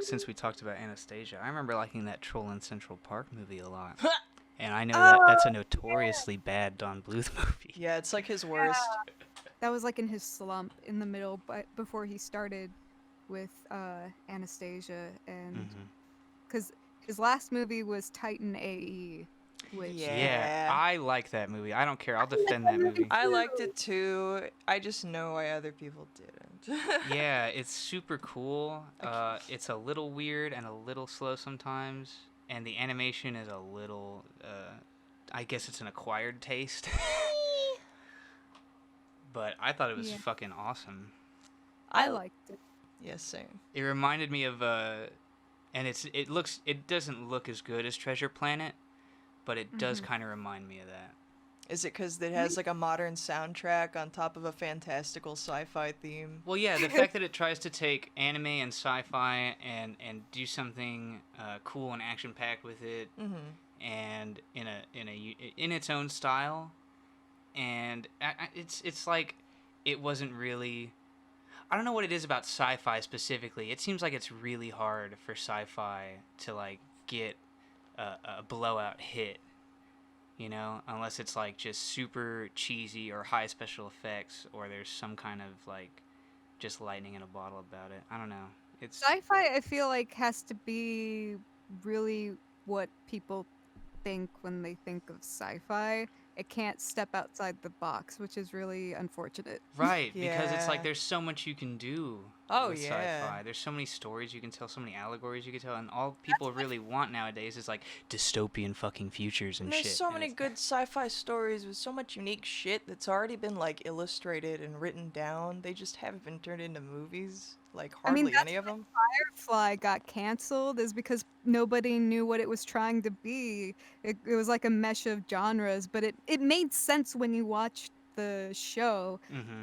since we talked about Anastasia, I remember liking that Troll in Central Park movie a lot. And I know that's a notoriously bad Don Bluth movie. Yeah, it's like his worst. That was like in his slump in the middle, but before he started with Anastasia, and because his last movie was Titan AE, which Yeah, I like that movie. I don't care. I'll defend that movie. I liked it too. I just know why other people didn't. Yeah, it's super cool. It's a little weird and a little slow sometimes, and the animation is a little. I guess it's an acquired taste. But I thought it was fucking awesome. I liked it. Yeah, same. It reminded me of and it doesn't look as good as Treasure Planet, but it does kind of remind me of that. Is it because it has like a modern soundtrack on top of a fantastical sci-fi theme? Well, yeah, the fact that it tries to take anime and sci-fi and do something cool and action-packed with it, and in its own style, and it's like it wasn't really. I don't know what it is about sci-fi specifically. It seems like it's really hard for sci-fi to like get a blowout hit, you know, unless it's like just super cheesy or high special effects, or there's some kind of like just lightning in a bottle about it. I don't know. It's sci-fi. I feel like has to be really what people think when they think of sci-fi. It can't step outside the box, which is really unfortunate. right, because it's like there's so much you can do with yeah. sci-fi. There's so many stories you can tell, so many allegories you can tell, and all people really want nowadays is like dystopian fucking futures and shit. There's so many good sci-fi stories with so much unique shit that's already been like illustrated and written down. They just haven't been turned into movies. Like hardly any of them. Firefly got canceled is because nobody knew what it was trying to be. It was like a mesh of genres, but it made sense when you watched the show.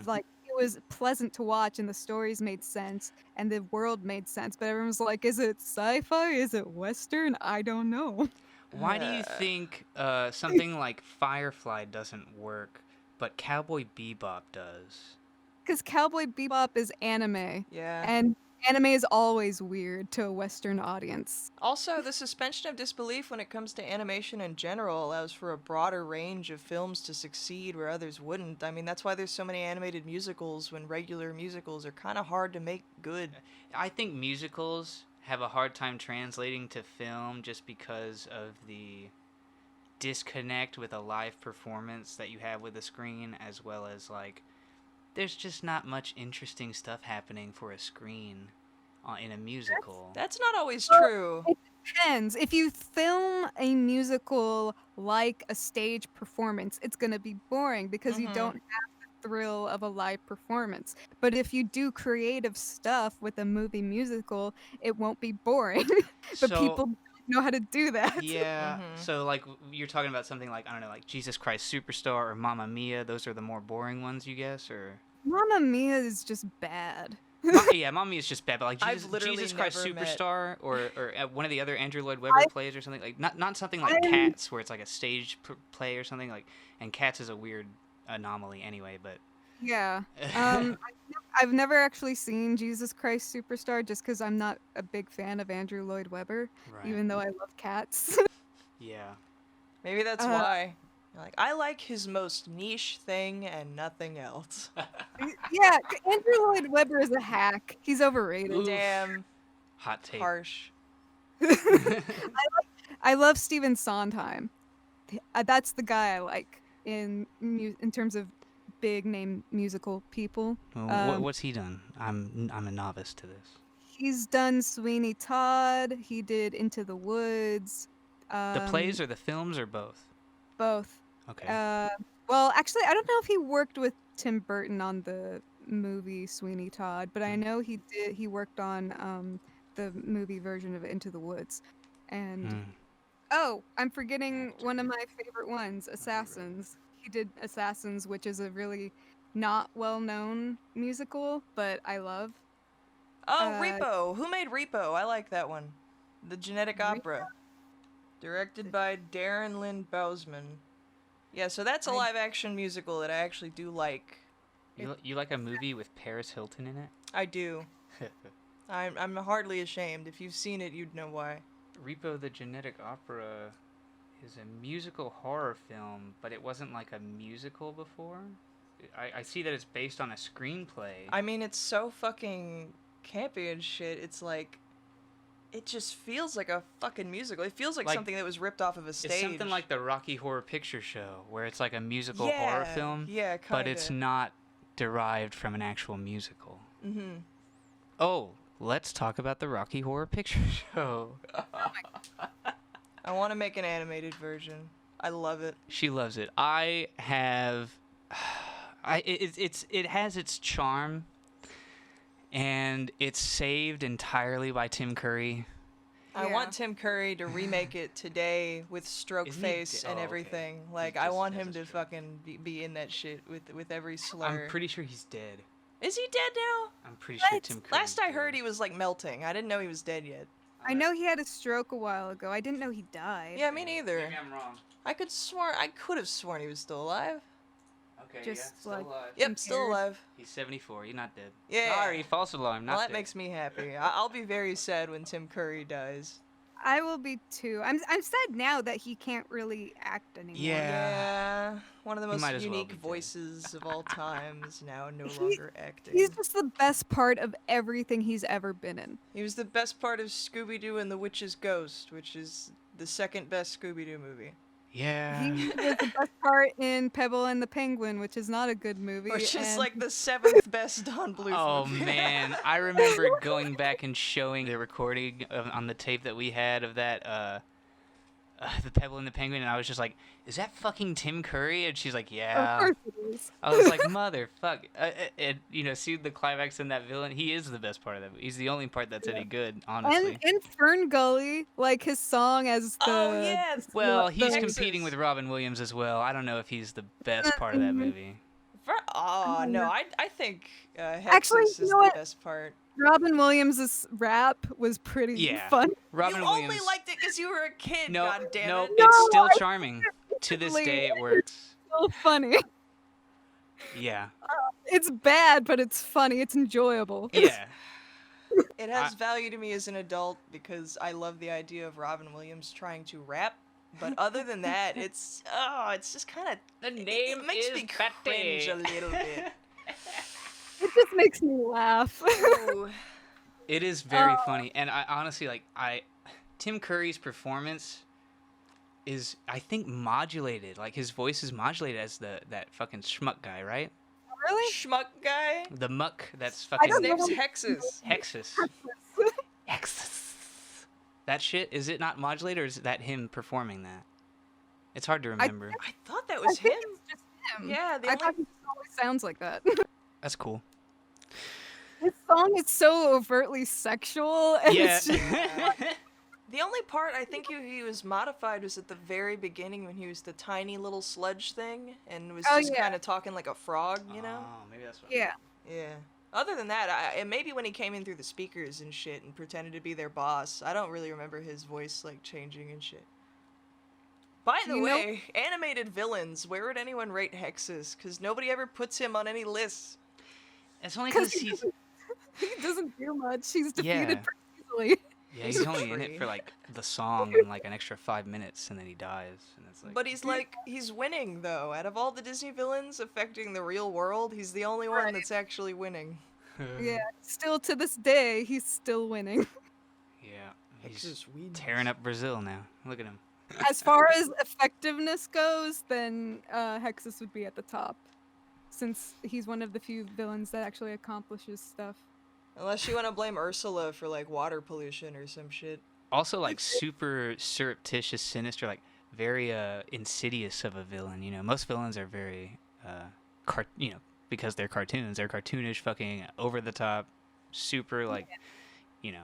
Like it was pleasant to watch, and the stories made sense, and the world made sense. But everyone was like, "Is it sci-fi? Is it Western? I don't know." Why do you think something like Firefly doesn't work, but Cowboy Bebop does? Because Cowboy Bebop is anime. Yeah. And anime is always weird to a Western audience. Also, the suspension of disbelief when it comes to animation in general allows for a broader range of films to succeed where others wouldn't. I mean, that's why there's so many animated musicals when regular musicals are kind of hard to make good. I think musicals have a hard time translating to film just because of the disconnect with a live performance that you have with the screen, as well as like there's just not much interesting stuff happening for a screen in a musical. That's not always true. It depends. If you film a musical like a stage performance, it's going to be boring because you don't have the thrill of a live performance. But if you do creative stuff with a movie musical, it won't be boring. But people don't know how to do that. Yeah. So like you're talking about something like, I don't know, like Jesus Christ Superstar or Mamma Mia. Those are the more boring ones, you guess, or Mamma Mia is just bad. Yeah, Mamma Mia is just bad, but like Jesus Christ Superstar or one of the other Andrew Lloyd Webber plays or something, like not something like Cats where it's like a stage play or something like, and Cats is a weird anomaly anyway, but yeah. I've never actually seen Jesus Christ Superstar just because I'm not a big fan of Andrew Lloyd Webber, even though I love Cats. Yeah. Maybe that's why. Like, I like his most niche thing and nothing else. Yeah, Andrew Lloyd Webber is a hack. He's overrated. Oof. Damn. Hot take. Harsh. I love Stephen Sondheim. That's the guy I like in terms of big name musical people. What's he done? I'm a novice to this. He's done Sweeney Todd. He did Into the Woods. The plays or the films or both? Both. Okay. Well, actually, I don't know if he worked with Tim Burton on the movie Sweeney Todd, but I know he did. He worked on the movie version of Into the Woods, and oh, I'm forgetting one of my favorite ones, Assassins. He did Assassins, which is a really not well-known musical, but I love. Oh, Repo. Who made Repo? I like that one. The Genetic Opera. Directed by Darren Lynn Bousman. Yeah, so that's a live-action musical that I actually do like. You like a movie with Paris Hilton in it? I do. I'm hardly ashamed. If you've seen it, you'd know why. Repo the Genetic Opera is a musical horror film, but it wasn't like a musical before. I see that it's based on a screenplay. I mean, it's so fucking campy and shit. It's like, it just feels like a fucking musical. It feels like something that was ripped off of a stage. It's something like the Rocky Horror Picture Show, where it's like a musical horror film, yeah, kinda. but it's not derived from an actual musical. Mm-hmm. Oh, let's talk about the Rocky Horror Picture Show. I want to make an animated version. I love it. She loves it. I have... it has its charm, and it's saved entirely by Tim Curry. I want Tim Curry to remake it today with stroke face and everything. Okay. Like, I want him to fucking be in that shit with every slur. I'm pretty sure he's dead. Is he dead now? I'm pretty sure Tim Curry. Last I heard, he was like melting. I didn't know he was dead yet. I know he had a stroke a while ago. I didn't know he died. Yeah, me neither. Maybe I'm wrong. I could have sworn he was still alive. Okay, Just still like- alive. Yep, still alive. He's 74. He's not dead. Yeah. Sorry, false alarm. Not Well, that dead. makes me happy. I'll be very sad when Tim Curry dies. I will be too. I'm sad now that he can't really act anymore. Yeah. One of the He might most as well unique be dead. voices of all time is now no longer acting. He's just the best part of everything he's ever been in. He was the best part of Scooby-Doo and the Witch's Ghost, which is the second best Scooby-Doo movie. Yeah. He was the best part in Pebble and the Penguin, which is not a good movie. Which is and like the seventh best Don Bluth Oh movie. man, I remember going back and showing the recording on the tape that we had of that the Pebble and the Penguin, and I was just like, "Is that fucking Tim Curry?" And she's like, Of "Yeah." course it is. I was like, "Motherfuck!" And see the climax in that villain. He is the best part of that. He's the only part that's any good, honestly. And in Fern Gully, like his song as the. Oh, yeah. Well, the- he's Texas. competing with Robin Williams as well. I don't know if he's the best part of that movie. No, I think Hexus Actually, is you know the what? best part. Robin Williams' rap was pretty Yeah. fun. Robin You Williams. only liked it because you were a kid, no, God damn no, it. it's No, still I- charming. To this Really, day, it works. So funny. Yeah. It's bad, but it's funny. It's enjoyable. Yeah. It has value to me as an adult because I love the idea of Robin Williams trying to rap. But other than that, it's just kind of The name it makes is me cringe a little bit. It just makes me laugh. Ooh. It is very funny, and I honestly Tim Curry's performance is, I think, modulated. Like his voice is modulated as that fucking schmuck guy, right? Really? Schmuck guy. The muck that's His fucking don't name's know. Hexus. Hexus. Hexus. That shit, is it not modulated, or is that him performing that? It's hard to remember. I thought that I was think him. it's just him. Yeah, the I only thought he always sounds like that. That's cool. His song is so overtly sexual, and Yeah. it's just The only part I think he was modified was at the very beginning when he was the tiny little sludge thing and was Oh, just yeah. kind of talking like a frog, you know? Oh, maybe that's what. yeah. Yeah. Other than that, and maybe when he came in through the speakers and shit and pretended to be their boss, I don't really remember his voice like changing and shit. By the You know- way, animated villains, where would anyone rate Hexus? Because nobody ever puts him on any lists. It's only 'Cause because he's he doesn't do much. He's defeated Yeah. pretty easily. yeah he's only in Free. it for like the song and like an extra 5 minutes, and then he dies, and it's like. But he's winning though. Out of all the Disney villains affecting the real world, he's the only one Right. that's actually winning. Yeah. Still to this day, he's still winning. Yeah. He's Hexus wins. tearing up Brazil now. Look at him. As far as effectiveness goes, then Hexus would be at the top, since he's one of the few villains that actually accomplishes stuff. Unless you want to blame Ursula for like water pollution or some shit. Also, like super surreptitious, sinister, like very insidious of a villain. You know, most villains are very because they're cartoons. They're cartoonish, fucking over the top, super like, very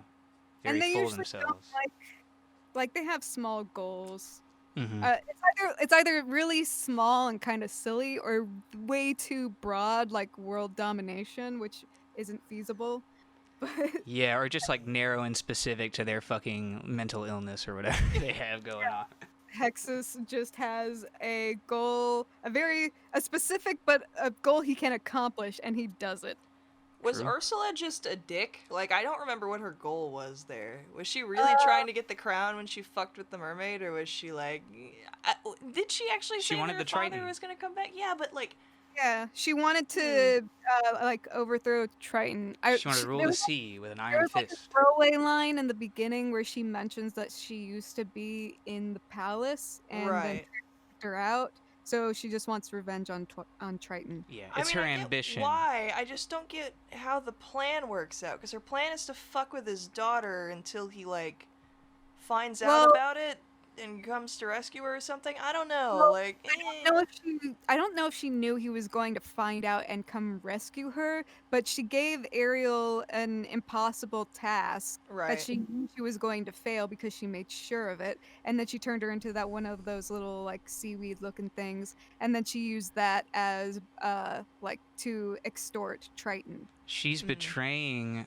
And they full of usually don't themselves. like they have small goals. Mhm. It's either really small and kind of silly, or way too broad, like world domination, which isn't feasible. But Yeah, or just like narrow and specific to their fucking mental illness or whatever they have going on. Hexus just has a goal, a specific but a goal he can accomplish, and he does it. Was True. Ursula just a dick? Like, I don't remember what her goal was there. Was she really trying to get the crown when she fucked with the mermaid, or was she like... did she actually She say wanted that her the father Triton. was gonna come back? Yeah, but like... Yeah, she wanted to like overthrow Triton. She wanted to rule the sea with an There iron was like a fist. throwaway line in the beginning where she mentions that she used to be in the palace and then Right. kicked her out. So she just wants revenge on Triton. Yeah, I it's mean, her I get ambition. why. I just don't get how the plan works out. Because her plan is to fuck with his daughter until he, like, finds out Well, about it and comes to rescue her or something. I don't know. well, Like, I don't know if she knew he was going to find out and come rescue her, but she gave Ariel an impossible task that Right. she knew she was going to fail because she made sure of it, and then she turned her into that one of those little like seaweed looking things, and then she used that as like to extort Triton. She's betraying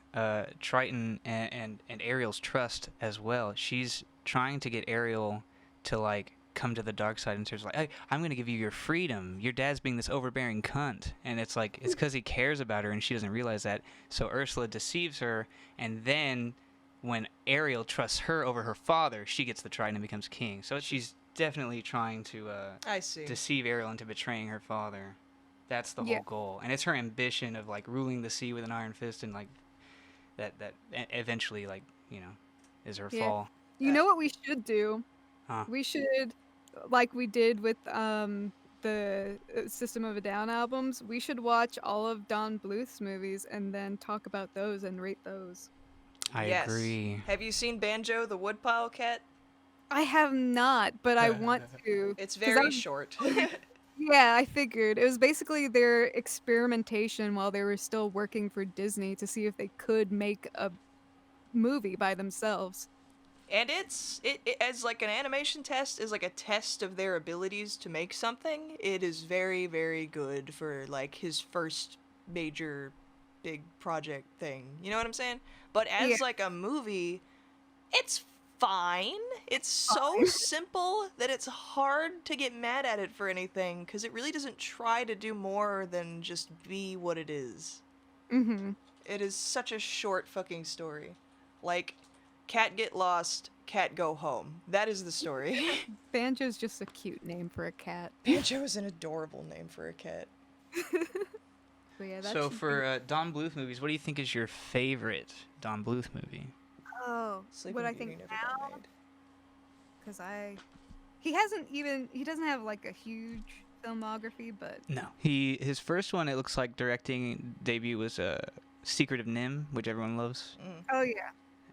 Triton and Ariel's trust as well. She's trying to get Ariel to like come to the dark side, and she's like, hey, I'm gonna give you your freedom. Your dad's being this overbearing cunt, and it's like it's because he cares about her, and she doesn't realize that. So Ursula deceives her, and then when Ariel trusts her over her father, she gets the Triton and becomes king. So she's definitely trying to I see. deceive Ariel into betraying her father. That's the Yeah. whole goal, and it's her ambition of like ruling the sea with an iron fist, and like that eventually like is her Yeah. fall. You know what we should do? Huh. We should, like we did with the System of a Down albums, we should watch all of Don Bluth's movies and then talk about those and rate those. I Yes. agree. Have you seen Banjo the Woodpile Cat? I have not, but I want to. It's 'cause very I'm- short. Yeah, I figured. It was basically their experimentation while they were still working for Disney to see if they could make a movie by themselves. And it as like an animation test is like a test of their abilities to make something. It is very, very good for like his first major big project thing. You know what I'm saying? But as Yeah. like a movie, it's fine. It's so simple that it's hard to get mad at it for anything because it really doesn't try to do more than just be what it is. Mm-hmm. It is such a short fucking story. Like, cat get lost, cat go home. That is the story. Banjo's just a cute name for a cat. Banjo is an adorable name for a cat. So yeah, that So should for Don Bluth movies, what do you think is your favorite Don Bluth movie? Oh, Sleeping what I Beauty think never got now, made. because he doesn't have like a huge filmography, but No. His first one, it looks like directing debut was Secret of Nim, which everyone loves. oh yeah,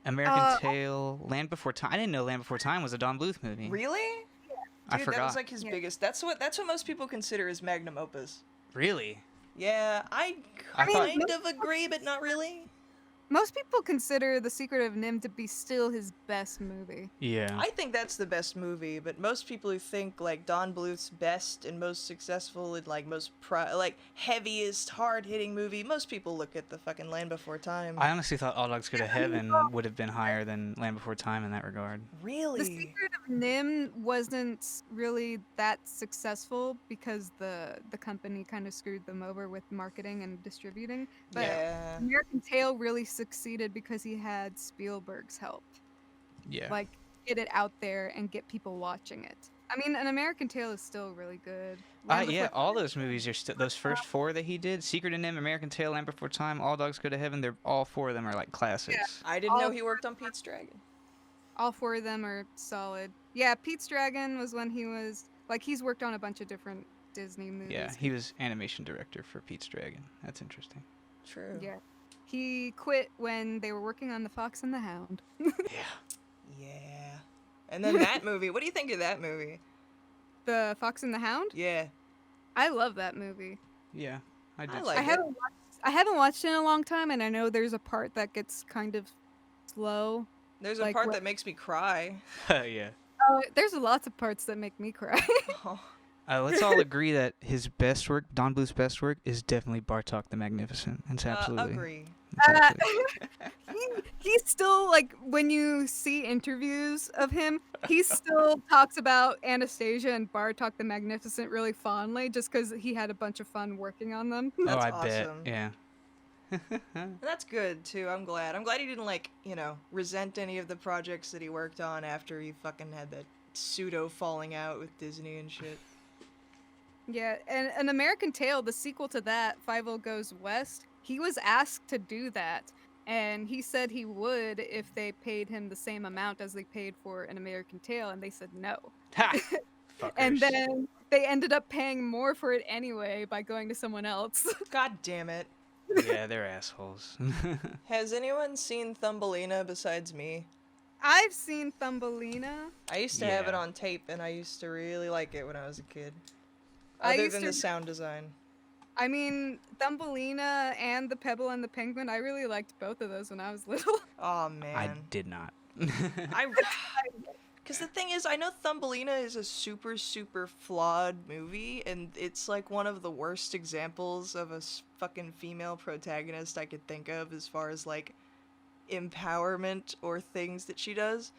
American Tail, Land Before Time. I didn't know Land Before Time was a Don Bluth movie. Really? I Dude, forgot. that was like his biggest. That's what most people consider his magnum opus. Really? Yeah, I I thought- kind of agree, but not really. most people consider The Secret of Nim to be still his best movie. Yeah. I think that's the best movie, but most people who think like Don Bluth's best and most successful and like most like heaviest, hard-hitting movie, most people look at the fucking Land Before Time. I honestly thought All Dogs Go to Heaven would have been higher than Land Before Time in that regard. Really? The Secret of Nim wasn't really that successful because the company kind of screwed them over with marketing and distributing. But Yeah. American Tail really succeeded because he had Spielberg's help. Yeah. Like, get it out there and get people watching it. I mean, An American Tale is still really good. Land Yeah, Before- all those movies are still, those first four that he did, Secret of Nim, American Tail, Land Before Time, All Dogs Go to Heaven, they're all four of them are like classics. I didn't know he worked on Pete's Dragon. all four of them are solid. Yeah, Pete's Dragon was when he was like he's worked on a bunch of different Disney movies. Yeah, he was animation director for Pete's Dragon. That's interesting. True. Yeah. He quit when they were working on The Fox and the Hound. Yeah. Yeah. And then that movie. What do you think of that movie? The Fox and the Hound? Yeah. I love that movie. Yeah, I did. I see like I it. haven't watched it in a long time, and I know there's a part that gets kind of slow. There's a Like part what- that makes me cry. that. Yeah. Oh, there's lots of parts that make me cry. Oh. Let's all agree that his best work, Don Bluth's best work, is definitely Bartok the Magnificent. It's absolutely. Agree. It's absolutely- He's still like when you see interviews of him, he still talks about Anastasia and Bartok the Magnificent really fondly, just because he had a bunch of fun working on them. oh, That's I bet. awesome. Yeah. And that's good too. I'm glad. I'm glad he didn't resent any of the projects that he worked on after he fucking had that pseudo falling out with Disney and shit. Yeah, and An American Tail, the sequel to that, 50 Goes West, he was asked to do that. And he said he would if they paid him the same amount as they paid for An American Tail, and they said no. Ha! And Fuckers. then they ended up paying more for it anyway by going to someone else. God damn it. Yeah, they're assholes. Has anyone seen Thumbelina besides me? I've seen Thumbelina. I used to have it Yeah. on tape, and I used to really like it when I was a kid. I Other used than to- the sound design. I mean, Thumbelina and The Pebble and the Penguin, I really liked both of those when I was little. Oh man. I did not. Because the thing is, I know Thumbelina is a super, super flawed movie, and it's like one of the worst examples of a fucking female protagonist I could think of as far as like empowerment or things that she does.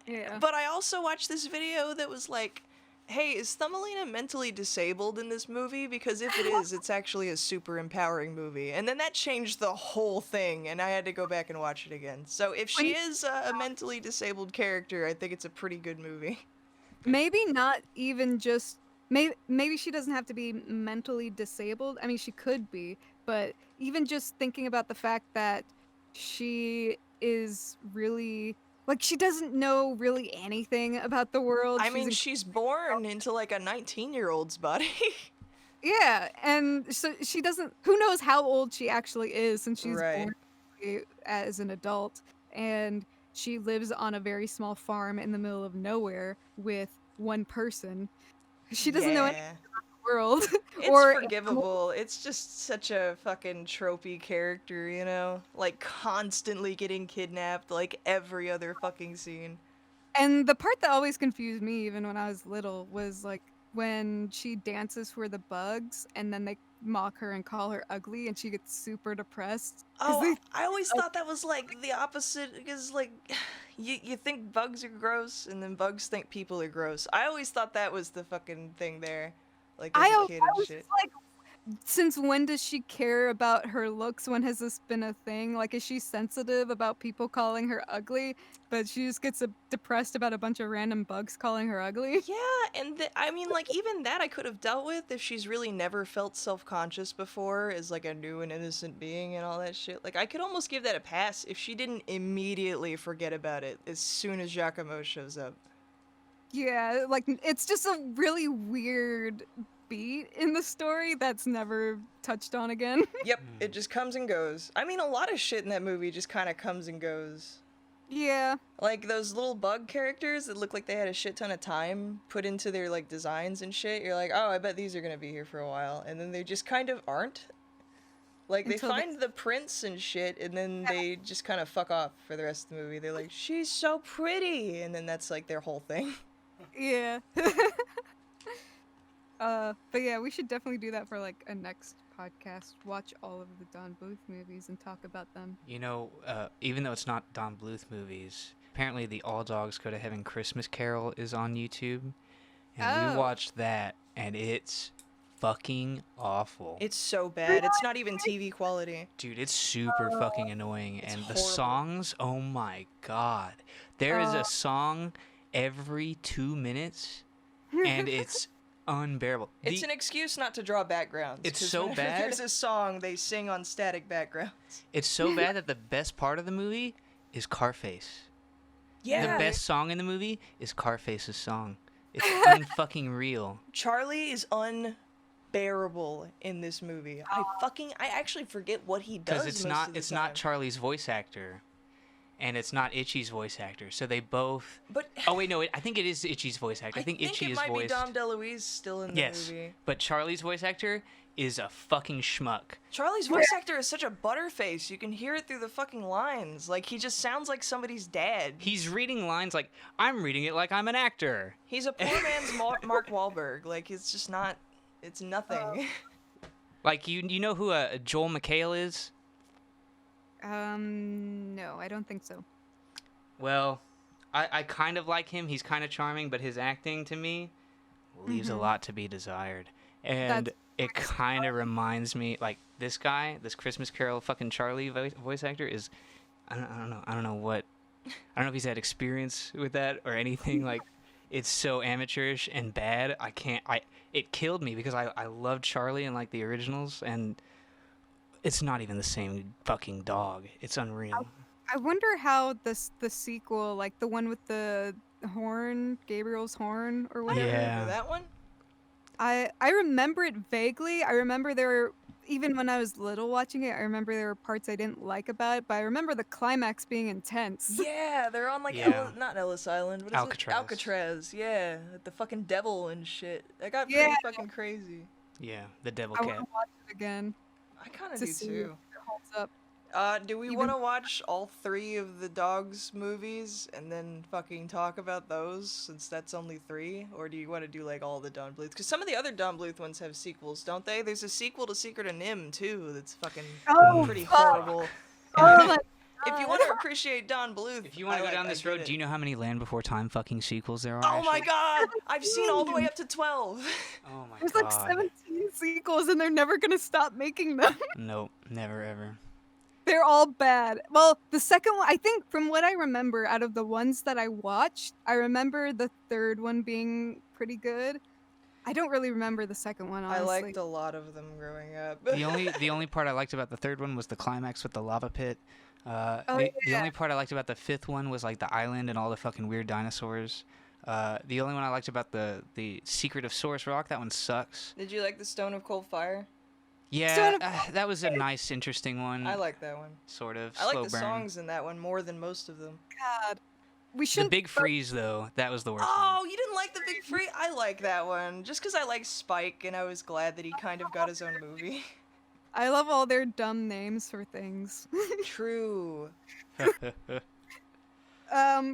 Yeah. But I also watched this video that was like, hey, is Thumbelina mentally disabled in this movie? Because if it is, it's actually a super empowering movie. And then that changed the whole thing, and I had to go back and watch it again. So if she is a mentally disabled character, I think it's a pretty good movie. Maybe not even just maybe she doesn't have to be mentally disabled. I mean, she could be, but even just thinking about the fact that she is really like she doesn't know really anything about the world. I mean, she's born into like a 19-year-old's body. Yeah, and so she doesn't. Who knows how old she actually is since she's Right. born as an adult, and she lives on a very small farm in the middle of nowhere with one person. She doesn't know anything Yeah. about the world. It's or forgivable. It's just such a fucking tropey character, you know? Like, constantly getting kidnapped, like, every other fucking scene. And the part that always confused me, even when I was little, was like when she dances for the bugs, and then they mock her and call her ugly, and she gets super depressed. 'cause Oh, they- I always thought that was, like, the opposite, because, like, you think bugs are gross, and then bugs think people are gross. I always thought that was the fucking thing there. Like, as a kid and was shit. just like, since when does she care about her looks? When has this been a thing? Like, is she sensitive about people calling her ugly, but she just gets depressed about a bunch of random bugs calling her ugly? Yeah, and I mean, like, even that I could have dealt with if she's really never felt self-conscious before as, like, a new and innocent being and all that shit. Like, I could almost give that a pass if she didn't immediately forget about it as soon as Giacomo shows up. Yeah, like it's just a really weird beat in the story that's never touched on again. Yep, it just comes and goes. I mean, a lot of shit in that movie just kind of comes and goes. Yeah. Like, those little bug characters that look like they had a shit ton of time put into their, like, designs and shit. You're like, oh, I bet these are gonna be here for a while. And then they just kind of aren't. Like, they Until they- find the prince and shit, and then they just kind of fuck off for the rest of the movie. They're like, she's so pretty! And then that's, like, their whole thing. Yeah. But yeah, we should definitely do that for like a next podcast. Watch all of the Don Bluth movies and talk about them. You know, even though it's not Don Bluth movies, apparently the All Dogs Go to Heaven Christmas Carol is on YouTube. And we Oh. watched that, and it's fucking awful. It's so bad. It's not even TV quality. Dude, it's super fucking annoying. It's And the horrible. songs, oh my god. There is a song every 2 minutes, and it's unbearable. It's an excuse not to draw backgrounds. It's 'cause so whenever bad. There's a song, they sing on static backgrounds. It's so bad that the best part of the movie is Carface. Yeah. The best song in the movie is Carface's song. It's unfucking real. Charlie is unbearable in this movie. I actually forget what he does. Because most of the it's not time. Charlie's voice actor, and it's not Itchy's voice actor. So they both. But Oh wait, no, I think it is Itchy's voice actor. I think Itchy it is might voiced. be Dom DeLuise still in the Yes, movie. but Charlie's voice actor is a fucking schmuck. Charlie's voice actor is such a butterface. You can hear it through the fucking lines. Like, he just sounds like somebody's dad. He's reading lines like I'm reading it like I'm an actor. He's a poor man's Mark Wahlberg. Like, it's just not. It's nothing. Like you know who Joel McHale is? No, I don't think so. Well, I kind of like him. He's kind of charming, but his acting to me leaves a lot to be desired. And it kind of reminds me, like, this guy, this Christmas Carol fucking Charlie voice actor is, I don't know. I don't know if he's had experience with that or anything. Like, it's so amateurish and bad. It killed me because I loved Charlie and, like, the originals, and it's not even the same fucking dog. It's unreal. I wonder how the sequel, like the one with the horn, Gabriel's horn or I whatever. never Yeah. remember that one. I remember it vaguely. I remember there were, even when I was little watching it, I remember there were parts I didn't like about it, but I remember the climax being intense. Yeah, they're on like Yeah. not Ellis Island. What is Alcatraz. it? Alcatraz. Yeah, with the fucking devil and shit. That got Yeah. pretty fucking crazy. Yeah, the devil I want cat. to watch it again I kind of to do see too. if it holds up. Do we Even- want to watch all 3 of the dogs movies and then fucking talk about those since that's only 3? Or do you want to do like all the Don Bluth? Because some of the other Don Bluth ones have sequels, don't they? There's a sequel to Secret of Nim too that's fucking Oh, pretty fuck. horrible. Oh my If you want to appreciate Don Bluth, If you want to go down this road, do you know how many Land Before Time fucking sequels there are? Oh my actually? god! I've seen all the way up to 12. Oh my There's god. like 17 sequels and they're never gonna stop making them. Nope, never ever. They're all bad. Well, the second one, I think from what I remember out of the ones that I watched, I remember the third one being pretty good. I don't really remember the second one, honestly. I liked a lot of them growing up. The only part I liked about the third one was the climax with the lava pit. The only part I liked about the fifth one was like the island and all the fucking weird dinosaurs. The only one I liked about the Secret of Source Rock, that one sucks. Did you like the Stone of Cold Fire? Yeah, that was a nice, interesting one. I like that one. Sort of. I like slow the burn. songs in that one more than most of them. God. We The should Big Freeze, though, that was the worst Oh, you didn't like the Big Free? I like that one. Just because I like Spike and I was glad that he kind of got his own movie. I love all their dumb names for things. True. one.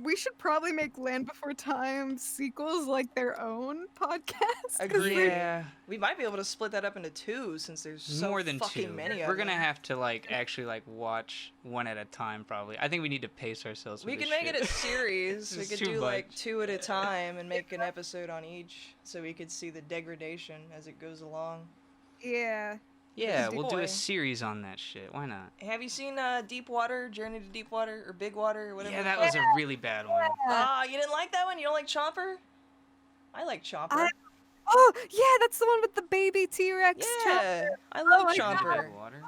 We should probably make Land Before Time sequels like their own podcast. 'cause Agreed. they're- Yeah. We might be able to split that up into 2 since there's so More than fucking two. many of We're gonna them. have to actually watch one at a time probably. I think we need to pace ourselves. We with can this make shit. it a series. This We is could too do like much. 2 at a time and make an episode on each so we could see the degradation as it goes along. Yeah. Yeah, Deep we'll do Boy. a series on that shit. Why not? Have you seen Deep Water, Journey to Deep Water, or Big Water, or whatever? Yeah, the that fuck? was a really bad one. Ah, you didn't like that one? You don't like Chomper? I like Chomper. Oh, yeah, that's the one with the baby T-Rex. Yeah, I love my Chomper. Big Water.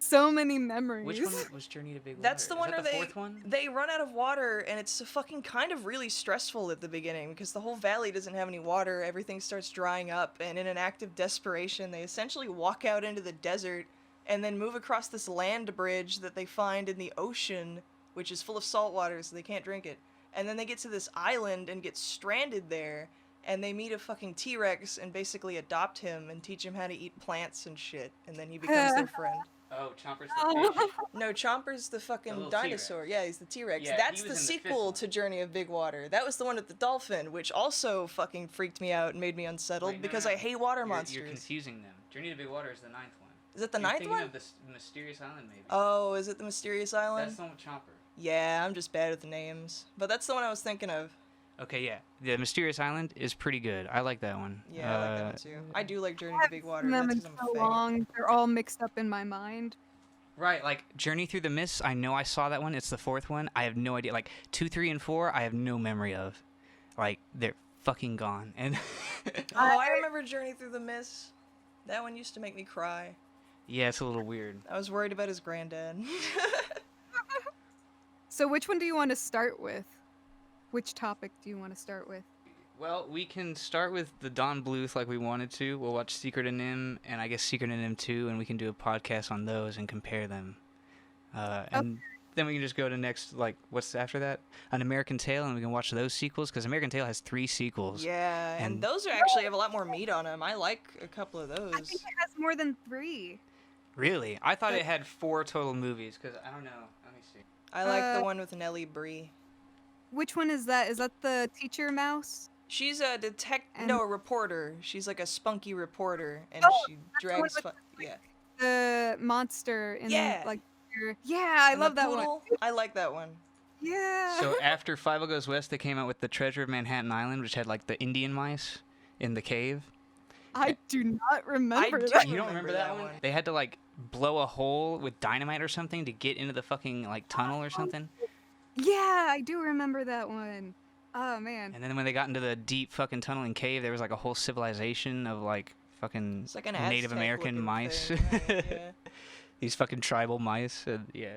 So many memories. Which one was Journey to Big Water? That's the one Is that where the fourth one? they run out of water, and it's fucking kind of really stressful at the beginning because the whole valley doesn't have any water. Everything starts drying up, and in an act of desperation, they essentially walk out into the desert and then move across this land bridge that they find in the ocean, which is full of salt water, so they can't drink it. And then they get to this island and get stranded there, and they meet a fucking T-Rex and basically adopt him and teach him how to eat plants and shit, and then he becomes their friend. Oh, Chomper's the Oh. fish. No, Chomper's the fucking little dinosaur. T-Rex. Yeah, he's the T-Rex. Yeah, That's he the was in the fifth sequel one. to Journey of Big Water. That was the one with the dolphin, which also fucking freaked me out and made me unsettled Wait, no, because no. I hate water You're monsters. confusing them. Journey to Big Water is the ninth one. Is it the You're ninth thinking one? of the Mysterious Island, maybe. Oh, is it the Mysterious Island? That's the one with Chomper. Yeah, I'm just bad with the names. But that's the one I was thinking of. Okay, yeah. The Mysterious Island is pretty good. I like that one. Yeah, I like that one too. I do like Journey I to Big Water. haven't That's seen them 'cause in I'm so a faggot. long. They're all mixed up in my mind. Right, like Journey Through the Mist, I know I saw that one. It's the fourth one. I have no idea. Like 2, 3, and 4, I have no memory of. Like, they're fucking gone. And Oh, I remember Journey Through the Mist. That one used to make me cry. yeah, it's a little weird. I was worried about his granddad. So which one do you want to start with? Which topic do you want to start with? Well, we can start with the Don Bluth like we wanted to. We'll watch Secret of Nim and I guess Secret of Nim 2, and we can do a podcast on those and compare them. And then we can just go to next, like, what's after that? An American Tail, and we can watch those sequels, because American Tail has 3 sequels. Yeah, and And- those are actually have a lot more meat on them. I like a couple of I those. think it has more than 3. Really? I thought it had 4 total movies, because I don't know. Let me see. I like the Uh, one with Nellie Brie. Which one is that? Is that the teacher mouse? She's a And- a reporter. She's like a spunky reporter, and Oh, she the one drags. with Yeah. The monster in Yeah. like yeah, I And love the that one. poodle, I like that one. Yeah. So after Five Goes West, they came out with The Treasure of Manhattan Island, which had, like, the Indian mice in the cave. I do not remember do that. You don't remember that one? They had to like blow a hole with dynamite or something to get into the fucking like tunnel or something. Yeah, I do remember that one. Oh man. And then when they got into the deep fucking tunneling cave, there was like a whole civilization of like fucking It's like an Native American Aztec-looking mice. thing, right? Yeah. These fucking tribal mice. Yeah.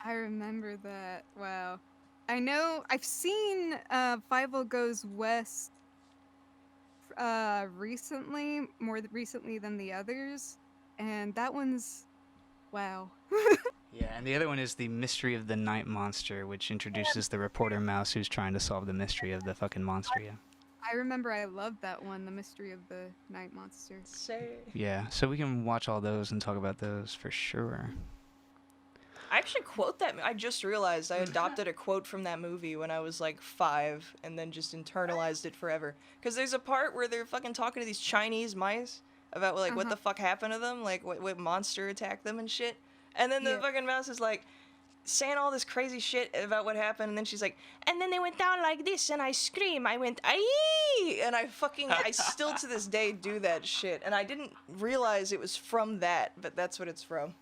I remember that. Wow. I know I've seen 50 Goes West recently, recently than the others, and that one's wow. Yeah, and the other one is the Mystery of the Night Monster, which introduces the reporter mouse who's trying to solve the mystery of the fucking monster. Yeah. I remember I loved that one, The Mystery of the Night Monster. Yeah, so we can watch all those and talk about those for sure. I actually quote that. I just realized I adopted a quote from that movie when I was like 5 and then just internalized it forever. Because there's a part where they're fucking talking to these Chinese mice about like what the fuck happened to them, like what monster attacked them and shit. And then the fucking mouse is like saying all this crazy shit about what happened, and then she's like, and then they went down like this, and I scream, I went, aye! And I still to this day do that shit, and I didn't realize it was from that, but that's what it's from.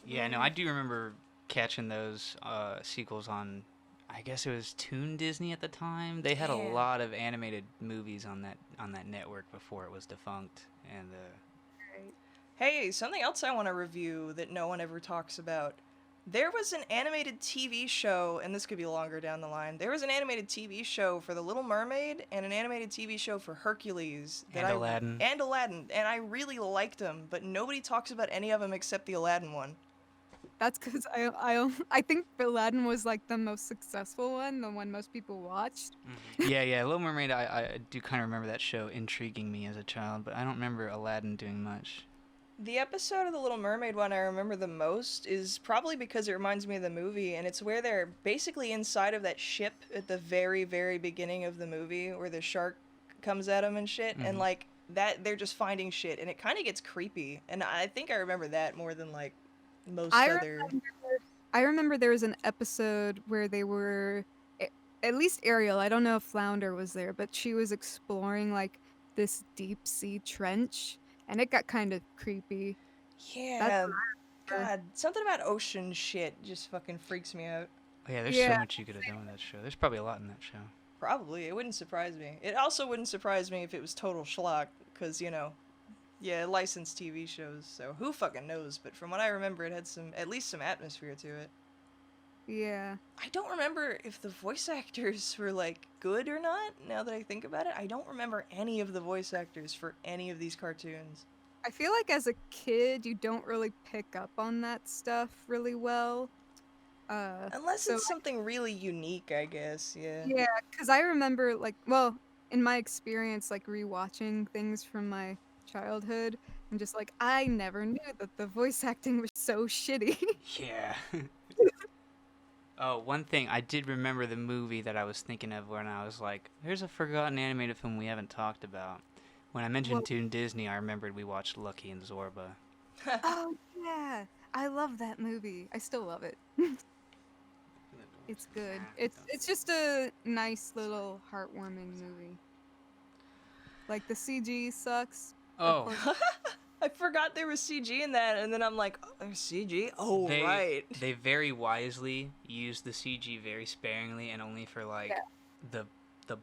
Yeah, no, I do remember catching those sequels on, I guess it was Toon Disney at the time. They had a lot of animated movies on that network before it was defunct, and Hey, something else I want to review that no one ever talks about. There was an animated TV show, and this could be longer down the line. There was an animated TV show for The Little Mermaid and an animated TV show for Hercules. Aladdin. And Aladdin, and I really liked them, but nobody talks about any of them except the Aladdin one. That's because I think Aladdin was like the most successful one, the one most people watched. Yeah, Little Mermaid, I do kind of remember that show intriguing me as a child, but I don't remember Aladdin doing much. The episode of The Little Mermaid one I remember the most is probably because it reminds me of the movie, and it's where they're basically inside of that ship at the very, very beginning of the movie where the shark comes at them and shit, and like that they're just finding shit, and it kind of gets creepy, and I think I remember that more than like most other... I remember there was an episode where they were, at least Ariel, I don't know if Flounder was there, but she was exploring like this deep sea trench, and it got kind of creepy. Yeah, God, something about ocean shit just fucking freaks me out. Oh, yeah, there's so much you could have done with that show. There's probably a lot in that show. Probably. It wouldn't surprise me. It also wouldn't surprise me if it was total schlock, because, you know, licensed TV shows, so who fucking knows, but from what I remember, it had at least some atmosphere to it. Yeah. I don't remember if the voice actors were, like, good or not, now that I think about it. I don't remember any of the voice actors for any of these cartoons. I feel like as a kid, you don't really pick up on that stuff really well. Unless it's something really unique, I guess, yeah. Yeah, because I remember, like, well, in my experience, like, rewatching things from my childhood, and just, like, I never knew that the voice acting was so shitty. Yeah. Oh, one thing, I did remember the movie that I was thinking of when I was like, there's a forgotten animated film we haven't talked about. When I mentioned Toon Disney, I remembered we watched Lucky and Zorba. Oh, yeah. I love that movie. I still love it. It's good. It's just a nice little heartwarming movie. Like, the CG sucks. Oh. I forgot there was CG in that, and then I'm like, oh, there's CG? Oh, right. They very wisely used the CG very sparingly and only for, like, the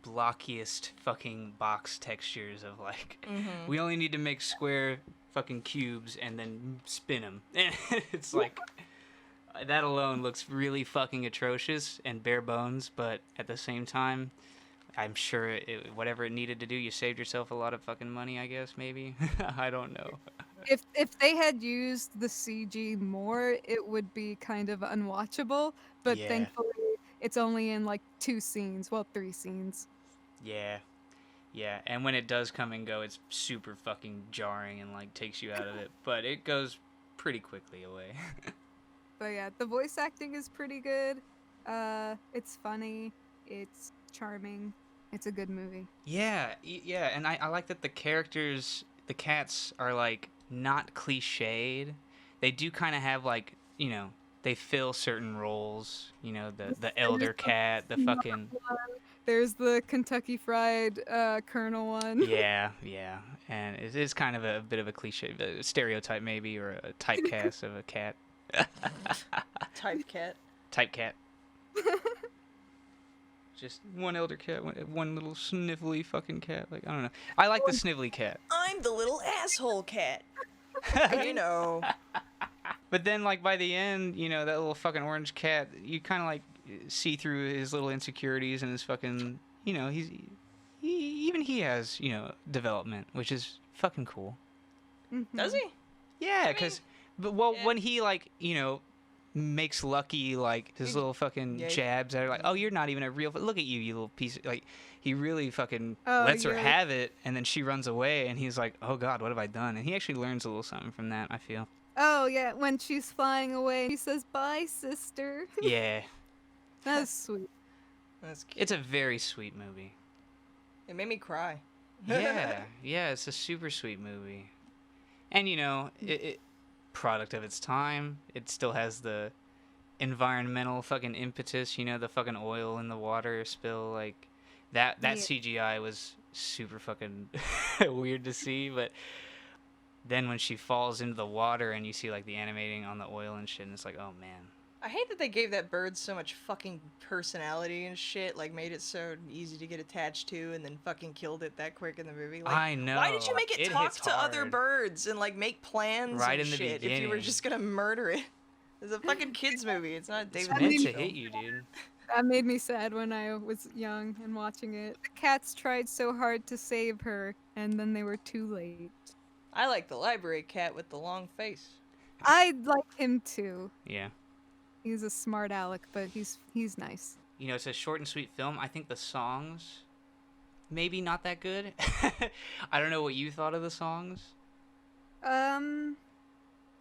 blockiest fucking box textures of, like, we only need to make square fucking cubes and then spin them. And it's like, that alone looks really fucking atrocious and bare bones, but at the same time, I'm sure whatever it needed to do, you saved yourself a lot of fucking money, I guess, maybe. I don't know. If they had used the CG more, it would be kind of unwatchable, but thankfully it's only in like 2 scenes, well, 3 scenes. Yeah, and when it does come and go, it's super fucking jarring and like takes you out of it, but it goes pretty quickly away. But yeah, the voice acting is pretty good. It's funny, it's charming. It's a good movie. Yeah, and I like that the characters, the cats, are, like, not cliched. They do kind of have, like, you know, they fill certain roles. You know, the elder cat, the fucking... There's the Kentucky Fried Colonel one. Yeah, yeah, and it is kind of a bit of a cliche, a stereotype maybe, or a typecast of a cat. Type cat. Type cat. Just one elder cat, one little snivelly fucking cat. Like, I don't know. I like the snivelly cat. I'm the little asshole cat. You know. But then, like, by the end, you know, that little fucking orange cat, you kind of, like, see through his little insecurities and his fucking, you know, even he has, you know, development, which is fucking cool. Does he? Yeah, because, yeah. when he, like, you know, makes Lucky, like, his little fucking jabs that are like, oh, you're not even a real, look at you, you little piece of, like, he really fucking lets her have it, and then she runs away, and he's like, oh god, what have I done? And he actually learns a little something from that, I feel. Oh, yeah, when she's flying away, he says, bye, sister. Yeah. That was sweet. That's cute. It's a very sweet movie. It made me cry. Yeah, it's a super sweet movie. And, you know, it product of its time. It still has the environmental fucking impetus, you know, the fucking oil in the water spill, like, that CGI was super fucking weird to see, but then when she falls into the water and you see, like, the animating on the oil and shit, and it's like, oh, man. I hate that they gave that bird so much fucking personality and shit, like made it so easy to get attached to and then fucking killed it that quick in the movie. Like, I know. Why did you make it talk to hard. other birds and like make plans right and in the shit beginning. if you were just gonna murder it? It's a fucking kids movie. It's not a David It's Lynch meant to film. hit you, dude. That made me sad when I was young and watching it. The cats tried so hard to save her, and then they were too late. I like the library cat with the long face. I like him too. Yeah. He's a smart aleck, but he's nice. You know, it's a short and sweet film. I think the songs, maybe not that good. I don't know what you thought of the songs.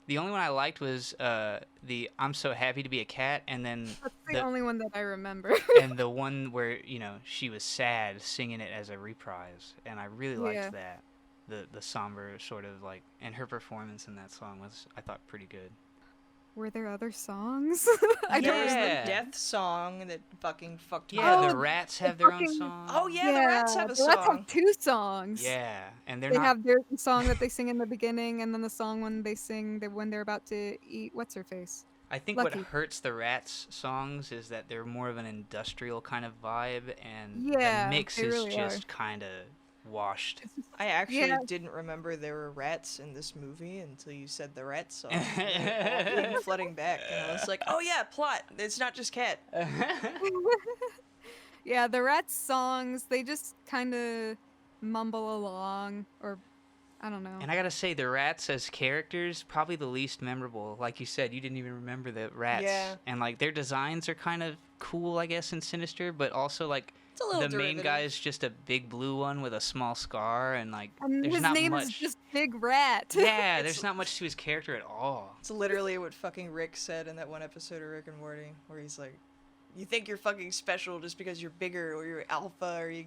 The only one I liked was the "I'm So Happy to Be a Cat," and then That's the only one that I remember. and the one where, you know, she was sad singing it as a reprise, and I really liked that. The somber sort of, like, and her performance in that song was, I thought, pretty good. Were there other songs? I Yeah. There was the death song that fucking fucked me Yeah, up. the Rats have their own fucking- song. Oh yeah, the Rats have a the Rats song. have two songs. Yeah, and they're They not. have their song that they sing in the beginning, and then the song when they sing when they're about to eat what's her face. I think Lucky. what hurts the Rats songs is that they're more of an industrial kind of vibe, and Yeah, the mix they is really just kind of washed. I actually Yeah. didn't remember there were rats in this movie until you said the rat song. It all came flooding back, and I was like, "Oh yeah, plot. It's not just cat." Yeah, the Rats songs, they just kind of mumble along, or I don't know. And I gotta say, the Rats as characters, probably the least memorable. Like you said, you didn't even remember the Rats. Yeah. And, like, their designs are kind of cool, I guess, and sinister, but also, like, It's a little the main derivative. guy's just a big blue one with a small scar, and, like, And there's his not name much. is just Big Rat. Yeah, there's not much to his character at all. It's literally what fucking Rick said in that one episode of Rick and Morty, where he's like, "You think you're fucking special just because you're bigger or you're alpha or you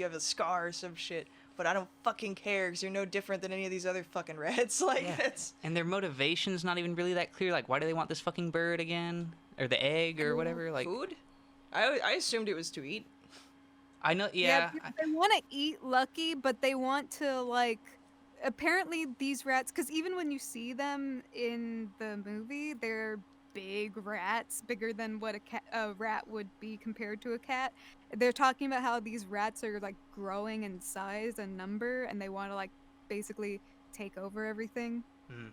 have a scar or some shit, but I don't fucking care because you're no different than any of these other fucking rats." Like Yeah. that's And their motivation's not even really that clear. Like, why do they want this fucking bird again? Or the egg or whatever? Like, food. I assumed it was to eat. I know, yeah. They want to eat Lucky, but they want to, like, apparently these rats, because even when you see them in the movie, they're big rats, bigger than what a rat would be compared to a cat. They're talking about how these rats are, like, growing in size and number, and they want to, like, basically take over everything. Mhm.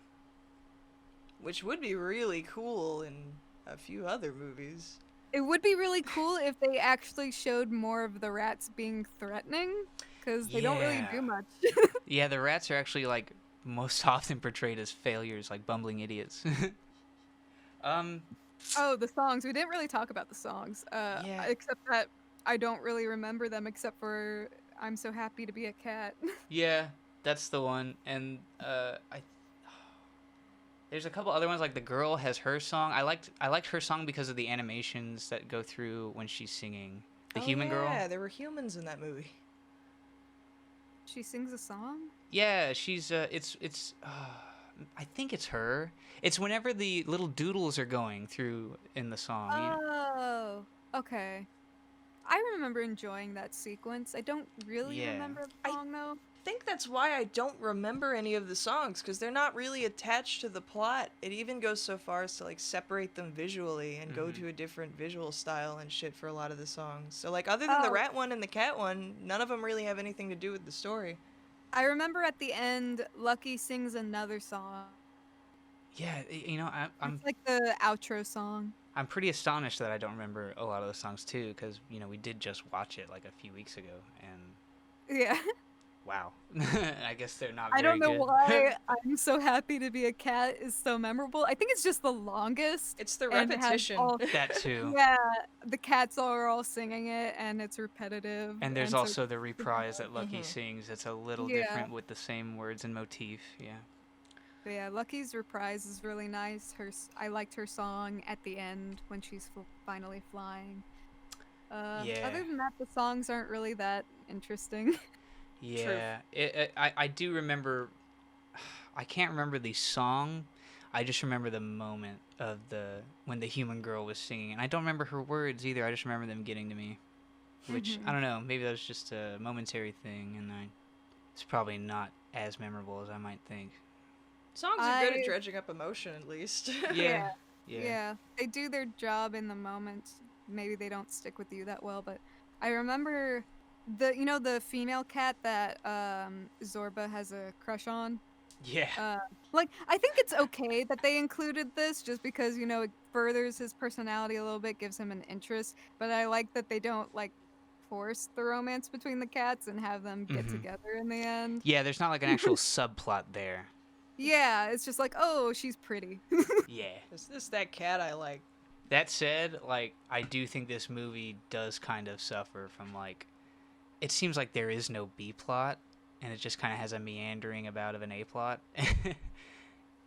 Which would be really cool in a few other movies. It would be really cool if they actually showed more of the rats being threatening, because they don't really Yeah. do much. Yeah, the rats are actually, like, most often portrayed as failures, like bumbling idiots. Oh, the songs. We didn't really talk about the songs, Yeah. except that I don't really remember them, except for I'm So Happy to Be a Cat. Yeah, that's the one. And there's a couple other ones, like the girl has her song. I liked her song because of the animations that go through when she's singing. The human girl. Yeah, there were humans in that movie. She sings a song? Yeah, she's I think it's her. It's whenever the little doodles are going through in the song. Oh, okay. I remember enjoying that sequence. I don't really Yeah. remember the song though. I think that's why I don't remember any of the songs, because they're not really attached to the plot. It even goes so far as to like separate them visually and go to a different visual style and shit for a lot of the songs. So like other than the rat one and the cat one, none of them really have anything to do with the story. I remember at the end, Lucky sings another song. Yeah, I'm It's like the outro song. I'm pretty astonished that I don't remember a lot of the songs too, because we did just watch it like a few weeks ago, and Yeah. wow, I guess they're not. I Very don't know good. why I'm so happy to be a cat is so memorable. I think it's just the longest. It's the and has repetition. all- That too. Yeah, the cats are all singing it, and it's repetitive. And there's so- also the reprise that Lucky sings. It's a little Yeah. different with the same words and motif. Yeah. But yeah, Lucky's reprise is really nice. I liked her song at the end when she's finally flying. Yeah. Other than that, the songs aren't really that interesting. Yeah. I do remember. I can't remember the song. I just remember the moment of when the human girl was singing, and I don't remember her words either. I just remember them getting to me, which I don't know. Maybe that was just a momentary thing, and it's probably not as memorable as I might think. Songs are good at dredging up emotion, at least. Yeah. Yeah, they do their job in the moment. Maybe they don't stick with you that well, but I remember the female cat that Zorba has a crush on. Yeah. I think it's okay that they included this just because it furthers his personality a little bit, gives him an interest. But I like that they don't force the romance between the cats and have them get together in the end. Yeah, there's not like an actual subplot there. Yeah, it's just oh, she's pretty. Yeah. Is this that cat I like? That said, I do think this movie does kind of suffer from it seems like there is no B plot, and it just kind of has a meandering about of an A plot.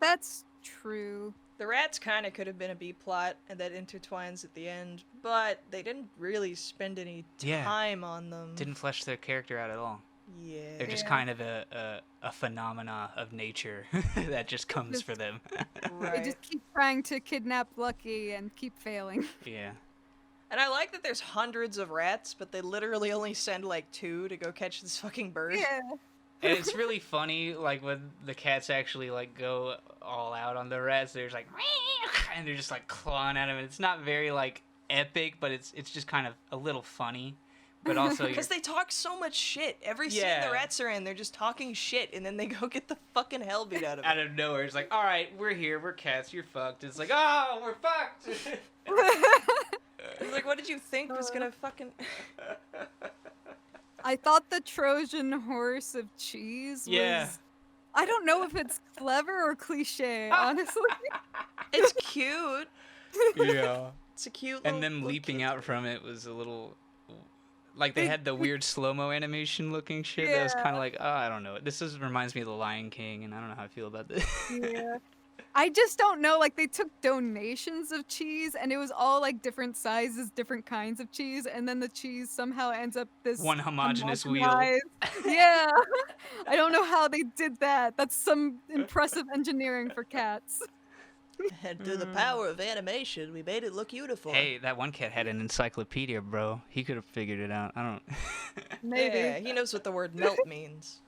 That's true. The rats kind of could have been a B plot, and that intertwines at the end, but they didn't really spend any time on them. Didn't flesh their character out at all. Yeah. They're just kind of a phenomena of nature that just comes for them. Right. They just keep trying to kidnap Lucky and keep failing. Yeah. And I like that there's hundreds of rats, but they literally only send 2 to go catch this fucking bird. Yeah. And it's really funny, when the cats actually go all out on the rats. There's and they're just clawing at them. And it's not very epic, but it's just kind of a little funny. But also because they talk so much shit. Every scene the rats are in, they're just talking shit, and then they go get the fucking hell beat out of them. Out of nowhere, it's all right, we're here, we're cats, you're fucked. It's oh, we're fucked. It's what did you think was gonna fucking? I thought the Trojan horse of cheese was... I don't know if it's clever or cliche, honestly. It's cute. Yeah. It's a cute And them leaping out from it was a little... they had the weird slow-mo animation looking shit that was kind of oh, I don't know. This reminds me of The Lion King, and I don't know how I feel about this. Yeah. I just don't know. They took donations of cheese, and it was all different sizes, different kinds of cheese, and then the cheese somehow ends up this one homogeneous wheel. Yeah. I don't know how they did that. That's some impressive engineering for cats. And through the power of animation, we made it look uniform. Hey, that one cat had an encyclopedia, bro. He could have figured it out. I don't... Maybe. Yeah, he knows what the word melt means.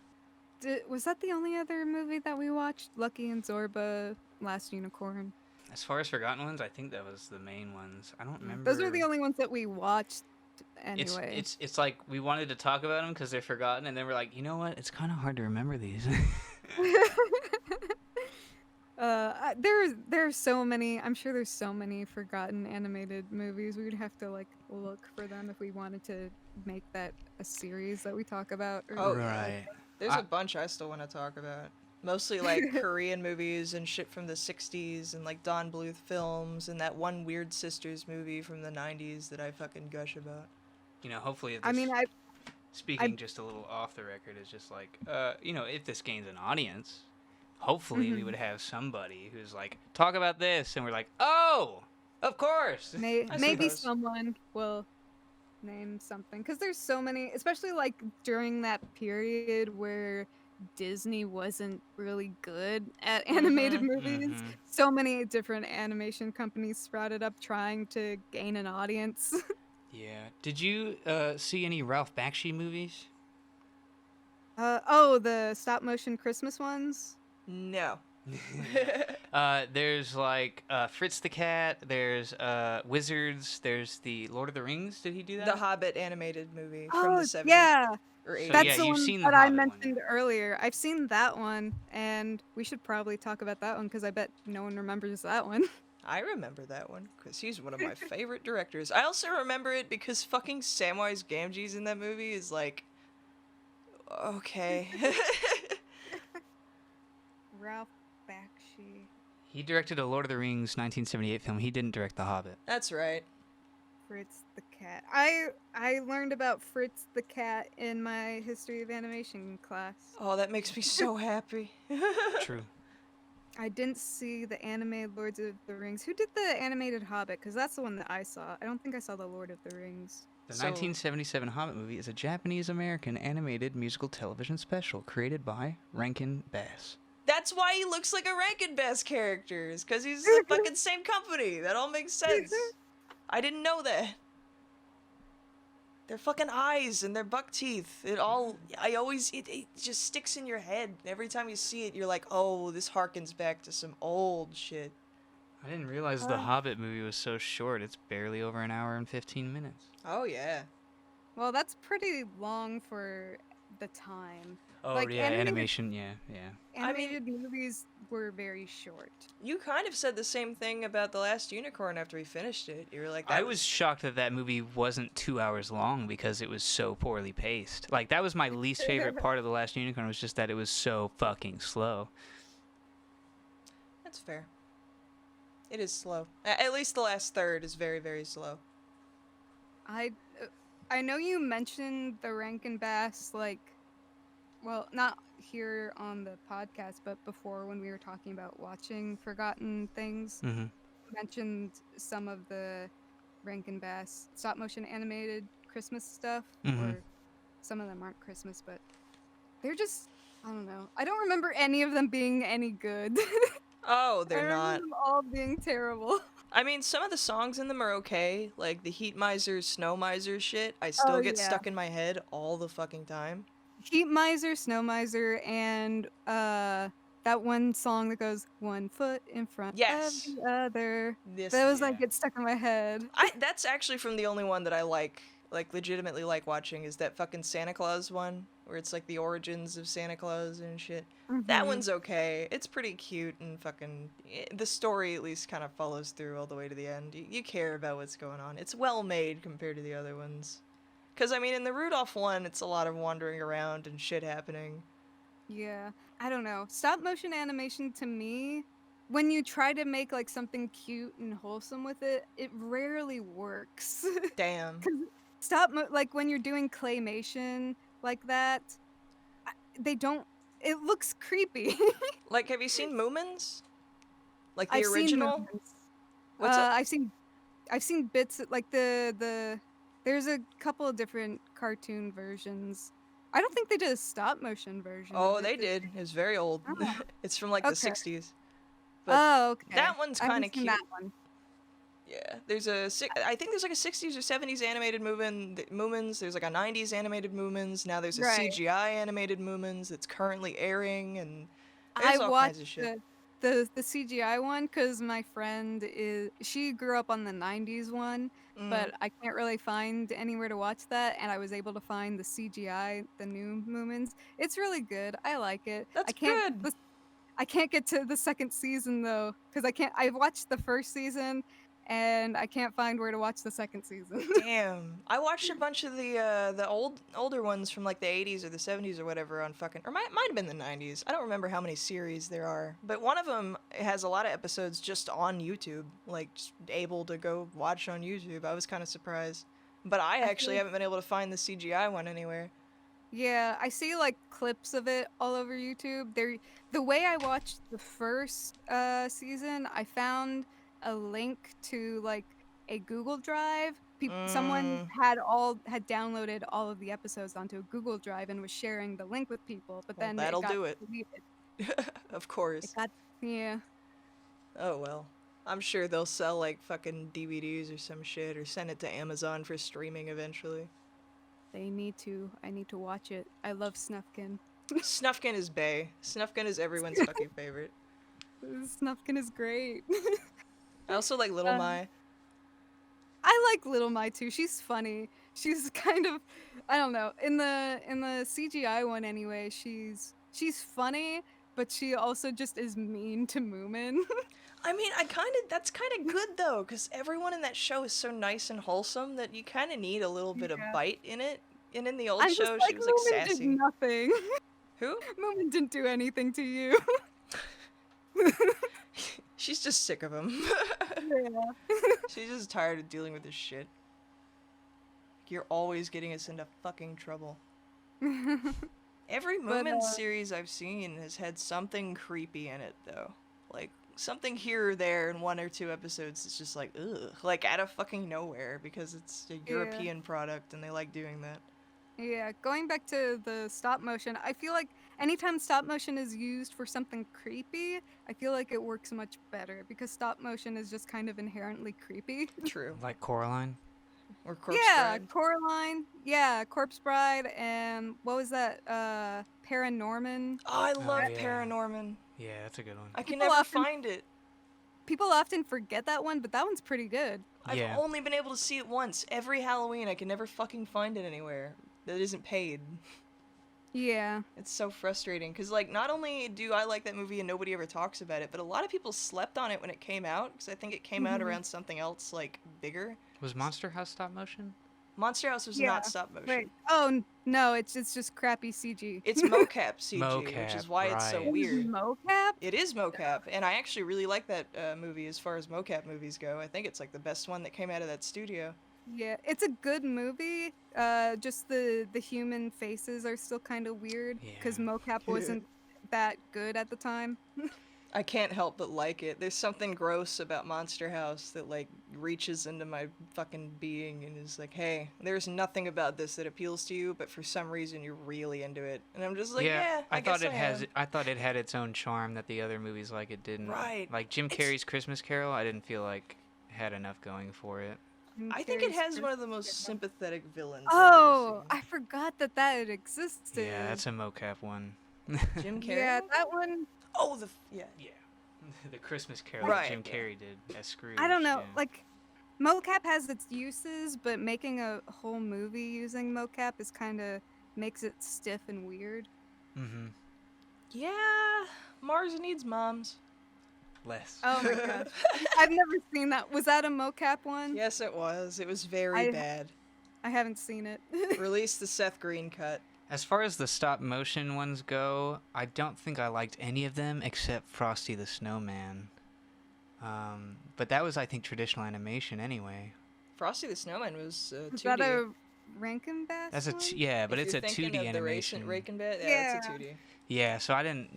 Was that the only other movie that we watched? Lucky and Zorba, Last Unicorn. As far as forgotten ones, I think that was the main ones. I don't remember. Those are the only ones that we watched anyway. It's we wanted to talk about them because they're forgotten, and then we're you know what? It's kind of hard to remember these. There's so many. I'm sure there's so many forgotten animated movies. We would have to look for them if we wanted to make that a series that we talk about. Oh, right. There's a bunch I still want to talk about. Mostly Korean movies and shit from the 60s and Don Bluth films and that one Weird Sisters movie from the 90s that I fucking gush about. Hopefully I just a little off the record is just if this gains an audience, hopefully we would have somebody who's talk about this, and we're oh, of course. Maybe someone will name something, because there's so many, especially during that period where Disney wasn't really good at animated movies. So many different animation companies sprouted up trying to gain an audience. Yeah. Did you see any Ralph Bakshi movies? The stop motion Christmas ones. No. There's like Fritz the Cat. There's Wizards. There's the Lord of the Rings. Did he do that? The Hobbit animated movie from Oh the 70s. yeah, Or 80s. So, that's yeah, the you've one seen the that I Hobbit one, mentioned yeah. earlier. I've seen that one, and we should probably talk about that one because I bet no one remembers that one. I remember that one because he's one of my favorite directors. I also remember it because fucking Samwise Gamgee's in that movie is like, okay. Ralph Bakshi. He directed a Lord of the Rings 1978 film. He didn't direct The Hobbit. That's right. Fritz the Cat. I learned about Fritz the Cat in my history of animation class. Oh, that makes me so happy. True. I didn't see the animated Lords of the Rings. Who did the animated Hobbit? Because that's the one that I saw. I don't think I saw the Lord of the Rings. The So- 1977 Hobbit movie is a Japanese-American animated musical television special created by Rankin Bass. That's why he looks like a Rankin Bass character, is because he's the fucking same company. That all makes sense. I didn't know that. Their fucking eyes and their buck teeth. It just sticks in your head. Every time you see it, you're like, oh, this harkens back to some old shit. I didn't realize the Hobbit movie was so short. It's barely over an hour and 15 minutes. Oh, yeah. Well, that's pretty long for the time. Oh, Like, yeah, animated- animation, yeah. I mean- Animated movies were very short. You kind of said the same thing about The Last Unicorn after we finished it. You were like, I was shocked that that movie wasn't 2 hours long because it was so poorly paced. Like, that was my least favorite part of The Last Unicorn, was just that it was so fucking slow. That's fair. It is slow. At least the last third is very, very slow. I know you mentioned the Rankin Bass, like, well, not here on the podcast, but before when we were talking about watching Forgotten Things, Mm-hmm. mentioned some of the Rankin Bass stop motion animated Christmas stuff, Mhm. or some of them aren't Christmas, but they're just, I don't know. I don't remember any of them being any good. Oh, I they're remember not. them all being terrible. I mean, some of the songs in them are okay. Like the Heat Miser, Snow Miser shit. I still Oh, get yeah. stuck in my head all the fucking time. Heat Miser, Snow Miser, and that one song that goes one foot in front Yes. of the other. This, Those like yeah. get stuck in my head. That's actually from the only one that I like legitimately like watching is that fucking Santa Claus one, where it's like the origins of Santa Claus and shit. That Mhm. one's okay. It's pretty cute and fucking... The story at least kind of follows through all the way to the end. You care about what's going on. It's well made compared to the other ones. Because, I mean, in the Rudolph one, it's a lot of wandering around and shit happening. Yeah, I don't know. Stop motion animation to me, when you try to make like something cute and wholesome with it, it rarely works. Damn. Like when you're doing claymation like that, they don't. It looks creepy. Like, have you seen Moomins? Like the I've seen original? movements. What's up? I've seen bits like the there's a couple of different cartoon versions. I don't think they did a stop motion version. Oh, of they it. did. It's very old. Oh. It's from like Okay. the 60s. But Oh, okay. that one's I haven't kinda seen cute. That one. yeah, I think there's like a 60s or 70s animated Moomins. There's like a 90s animated Moomins. Now there's a Right. CGI animated Moomins that's currently airing, and I there's all kinds of watched shit. the CGI one because my friend she grew up on the 90s one, Mm. but I can't really find anywhere to watch that, and I was able to find the CGI, the new Moomins. It's really good. I like it. That's I can't good. get I can't get to the second season though because I watched the first season and I can't find where to watch the second season. Damn. I watched a bunch of the older ones from like the 80s or the 70s or whatever on fucking, or might have been the 90s. I don't remember how many series there are, but one of them has a lot of episodes just on YouTube, like just able to go watch on YouTube. I was kind of surprised, but I actually feel- haven't been able to find the CGI one anywhere. Yeah, I see like clips of it all over YouTube. The way I watched the first season, I found a link to like a Google Drive. Someone had downloaded all of the episodes onto a Google Drive and was sharing the link with people, but Well, then that'll it got do it. deleted. Of course. It got, yeah. Oh well. I'm sure they'll sell like fucking DVDs or some shit, or send it to Amazon for streaming eventually. They need to. I need to watch it. I love Snufkin. Snufkin is bae. Snufkin is everyone's fucking favorite. Snufkin is great. I also like Little Uh, Mai. I like Little Mai too. She's funny. She's kind of, I don't know. In the CGI one anyway, she's funny, but she also just is mean to Moomin. I mean, that's kind of good though, because everyone in that show is so nice and wholesome that you kind of need a little bit of Yeah. bite in it. And in the old I'm show, just she like, was like Moomin sassy. did nothing. Who? Moomin didn't do anything to you. She's just sick of him. Yeah. She's just tired of dealing with this shit. You're always getting us into fucking trouble. Every But, Moomin series I've seen has had something creepy in it, though. Like, something here or there in 1 or 2 episodes is just like, ugh. Like, out of fucking nowhere, because it's a European product and they like doing that. Yeah, going back to the stop motion, I feel like anytime stop motion is used for something creepy, I feel like it works much better because stop motion is just kind of inherently creepy. True. Like Coraline. Or Corpse Yeah, Bride. Coraline. Yeah, Corpse Bride, and what was that? Paranorman. Oh, I love yeah. Paranorman. Yeah, that's a good one. I can People never often- find it. People often forget that one, but that one's pretty good. I've Yeah. only been able to see it once. Every Halloween, I can never fucking find it anywhere that isn't paid. Yeah. It's so frustrating, because, like, not only do I like that movie and nobody ever talks about it, but a lot of people slept on it when it came out, because I think it came out Mhm. around something else, like, bigger. Was Monster House stop motion? Monster House was Yeah, not stop motion. Wait. Oh no, it's just crappy CG. It's mocap CG, which Mocap, is why it's so right. weird. Mocap. It is mocap, and I actually really like that movie as far as mocap movies go. I think it's, like, the best one that came out of that studio. Yeah, it's a good movie. Just the human faces are still kind of weird because Yeah. mocap wasn't that good at the time. I can't help but like it. There's something gross about Monster House that, like, reaches into my fucking being and is like, hey, there's nothing about this that appeals to you, but for some reason you're really into it. And I'm just like, yeah, I thought guess it I has. am. I thought it had its own charm that the other movies like it didn't. Right. Like Jim It's- Carrey's Christmas Carol, I didn't feel like had enough going for it. I think it has one of the most Carrey's- sympathetic villains. Oh, I've I forgot that it existed. Yeah, that's a mocap one. ever seen. Jim Carrey. Yeah, that one. Oh, yeah. Yeah. The Christmas Carol Right, that Jim yeah. Carrey did as Scrooge. I don't know. yeah. Like, mocap has its uses, but making a whole movie using mocap is kind of makes it stiff and weird. Mm-hmm. Yeah, Mars needs moms. Less. Oh my god, I've never seen that. Was that a mocap one? Yes, it was. It was very I- bad. I haven't seen it. Release the Seth Green cut. As far as the stop motion ones go, I don't think I liked any of them except Frosty the Snowman. But that was, I think, traditional animation anyway. Frosty the Snowman was 2D. Is that a Rankin Bass That's a one? yeah, but If it's you're a thinking 2D of the animation. Rankin Bat, yeah, Yeah. it's a 2D. Yeah, so I didn't,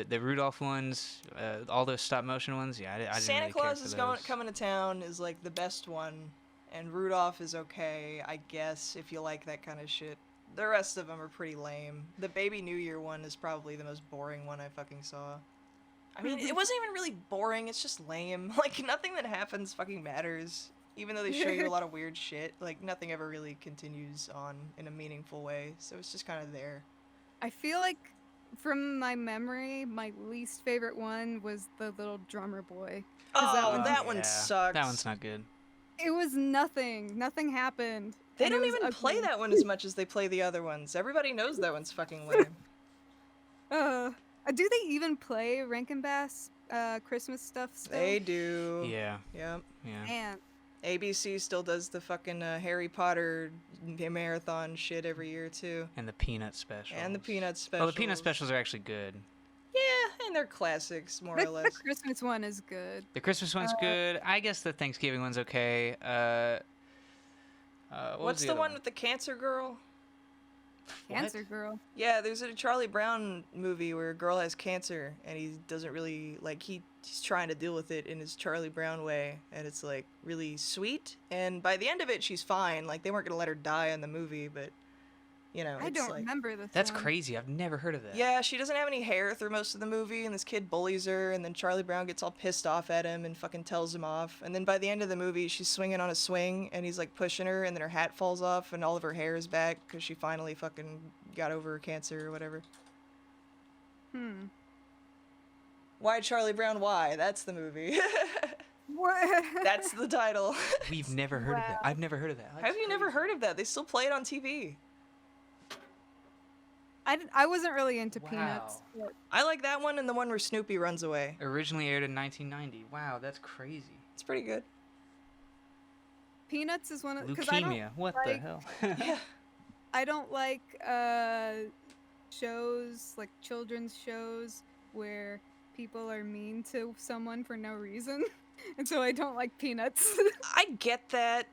the Rudolph ones, all those stop motion ones. Yeah, I didn't Santa really Claus care is for those. coming to town is like the best one, and Rudolph is okay, I guess, if you like that kind of shit. The rest of them are pretty lame. The Baby New Year one is probably the most boring one I fucking saw. I mean, it wasn't even really boring, it's just lame. Like, nothing that happens fucking matters. Even though they show you a lot of weird shit, like, nothing ever really continues on in a meaningful way, so it's just kind of there. I feel like, from my memory, my least favorite one was the little drummer boy. 'Cause Oh, that that one yeah, sucks. That one's not good. It was nothing. Nothing happened. They and it don't was even play ugly. that one as much as they play the other ones. Everybody knows that one's fucking lame. Do they even play Rankin Bass Christmas stuff still? They do. Yeah, Yep. yeah. Man, ABC still does the fucking Harry Potter marathon shit every year too. And the Peanut specials. And the Peanut specials. Oh, the Peanut specials are actually good. Yeah, and they're classics, more or the less. Christmas one is good. The Christmas one's good. I guess the Thanksgiving one's okay. What was What's the other one with the cancer girl? What? Cancer Girl. Yeah, there's a Charlie Brown movie where a girl has cancer and he doesn't really, like, he's trying to deal with it in his Charlie Brown way, and it's, like, really sweet, and by the end of it, she's fine. Like, they weren't gonna let her die in the movie, but I it's don't like... remember this That's one. crazy. I've never heard of that. Yeah, she doesn't have any hair through most of the movie, and this kid bullies her, and then Charlie Brown gets all pissed off at him and fucking tells him off. And then by the end of the movie, she's swinging on a swing, and he's like pushing her, and then her hat falls off, and all of her hair is back because she finally fucking got over her cancer or whatever. Why Charlie Brown? Why? That's the movie. What? That's the title. We've never heard of that. I've never heard of that. Have you never heard of that? They still play it on TV. I wasn't really into Peanuts. Wow. But I like that one and the one where Snoopy runs away. Originally aired in 1990. Wow, that's crazy. It's pretty good. Peanuts is one of... I don't Leukemia. What the like- hell? Yeah. I don't like shows, like children's shows, where people are mean to someone for no reason. And so I don't like Peanuts. I get that,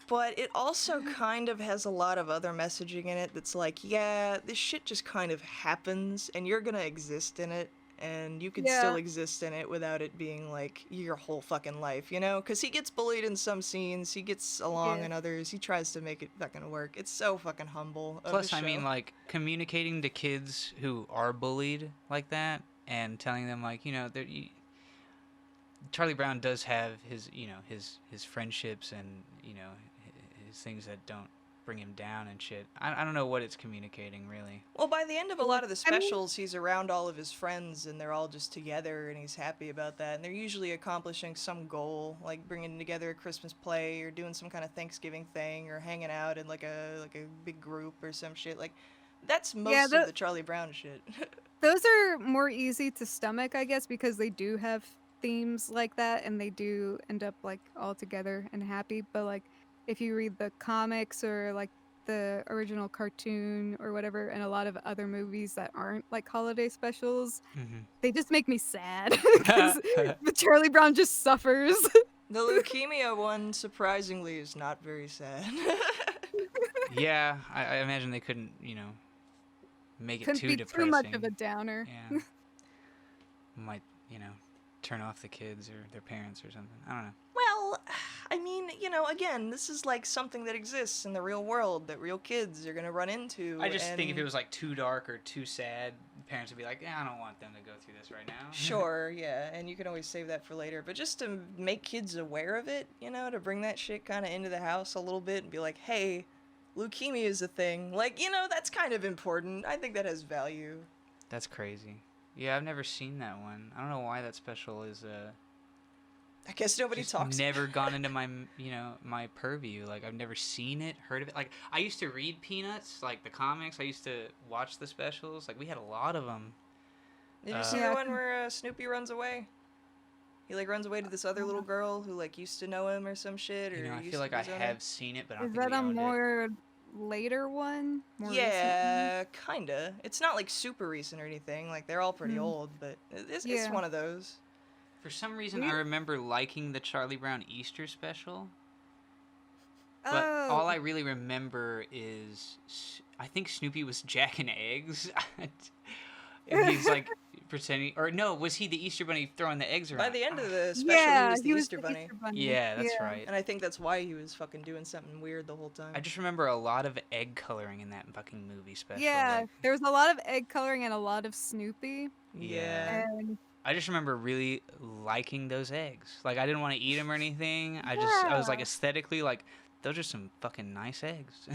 but it also kind of has a lot of other messaging in it that's like, yeah, this shit just kind of happens, and you're gonna exist in it, and you can still exist in it without it being like your whole fucking life, you know? Because he gets bullied in some scenes, he gets along in others, he tries to make it fucking work. It's so fucking humble. Plus, I mean, like, communicating to kids who are bullied like that and telling them, like, Charlie Brown does have his, his friendships and, his things that don't bring him down and shit. I don't know what it's communicating, really. Well, by the end of a lot of the specials, he's around all of his friends, and they're all just together, and he's happy about that. And they're usually accomplishing some goal, like bringing together a Christmas play, or doing some kind of Thanksgiving thing, or hanging out in like a big group or some shit. Like, that's most of the Charlie Brown shit. Those are more easy to stomach, I guess, because they do have themes like that, and they do end up like all together and happy. But like, if you read the comics or like the original cartoon or whatever, and a lot of other movies that aren't like holiday specials, they just make me sad because the Charlie Brown just suffers. The leukemia one, surprisingly, is not very sad. Yeah, I imagine they couldn't, make it Couldn't too be depressing. too much of a downer. Yeah. Might, turn off the kids or their parents or something. I don't know. Well, I mean, again, this is like something that exists in the real world that real kids are gonna run into. I just think if it was like too dark or too sad, parents would be like, I don't want them to go through this right now. Sure, yeah, and you can always save that for later. But just to make kids aware of it, to bring that shit kind of into the house a little bit and be like, hey, leukemia is a thing. Like, that's kind of important. I think that has value. That's crazy. Yeah, I've never seen that one. I don't know why that special is I guess nobody just talks. Never gone into my my purview. Like, I've never seen it, heard of it. Like, I used to read Peanuts, like the comics. I used to watch the specials. Like, we had a lot of them. Did you see the one where Snoopy runs away? He like runs away to this other little girl who like used to know him or some shit. Or I feel like I have seen it, but I don't Is think that we a owned it. more later one? More Yeah, kinda. It's not like super recent or anything. Like they're all pretty old, but it's one of those. For some reason, I remember liking the Charlie Brown Easter special. But Oh. all I really remember is I think Snoopy was jacking eggs. And he's like pretending, or no, was he the Easter Bunny throwing the eggs around? By the end of the special, he was the Easter Bunny. Yeah, that's right. And I think that's why he was fucking doing something weird the whole time. I just remember a lot of egg coloring in that fucking movie special. Yeah, like- there was a lot of egg coloring and a lot of Snoopy. Yeah. And I just remember really liking those eggs. Like, I didn't want to eat them or anything. I was like aesthetically like, those are some fucking nice eggs.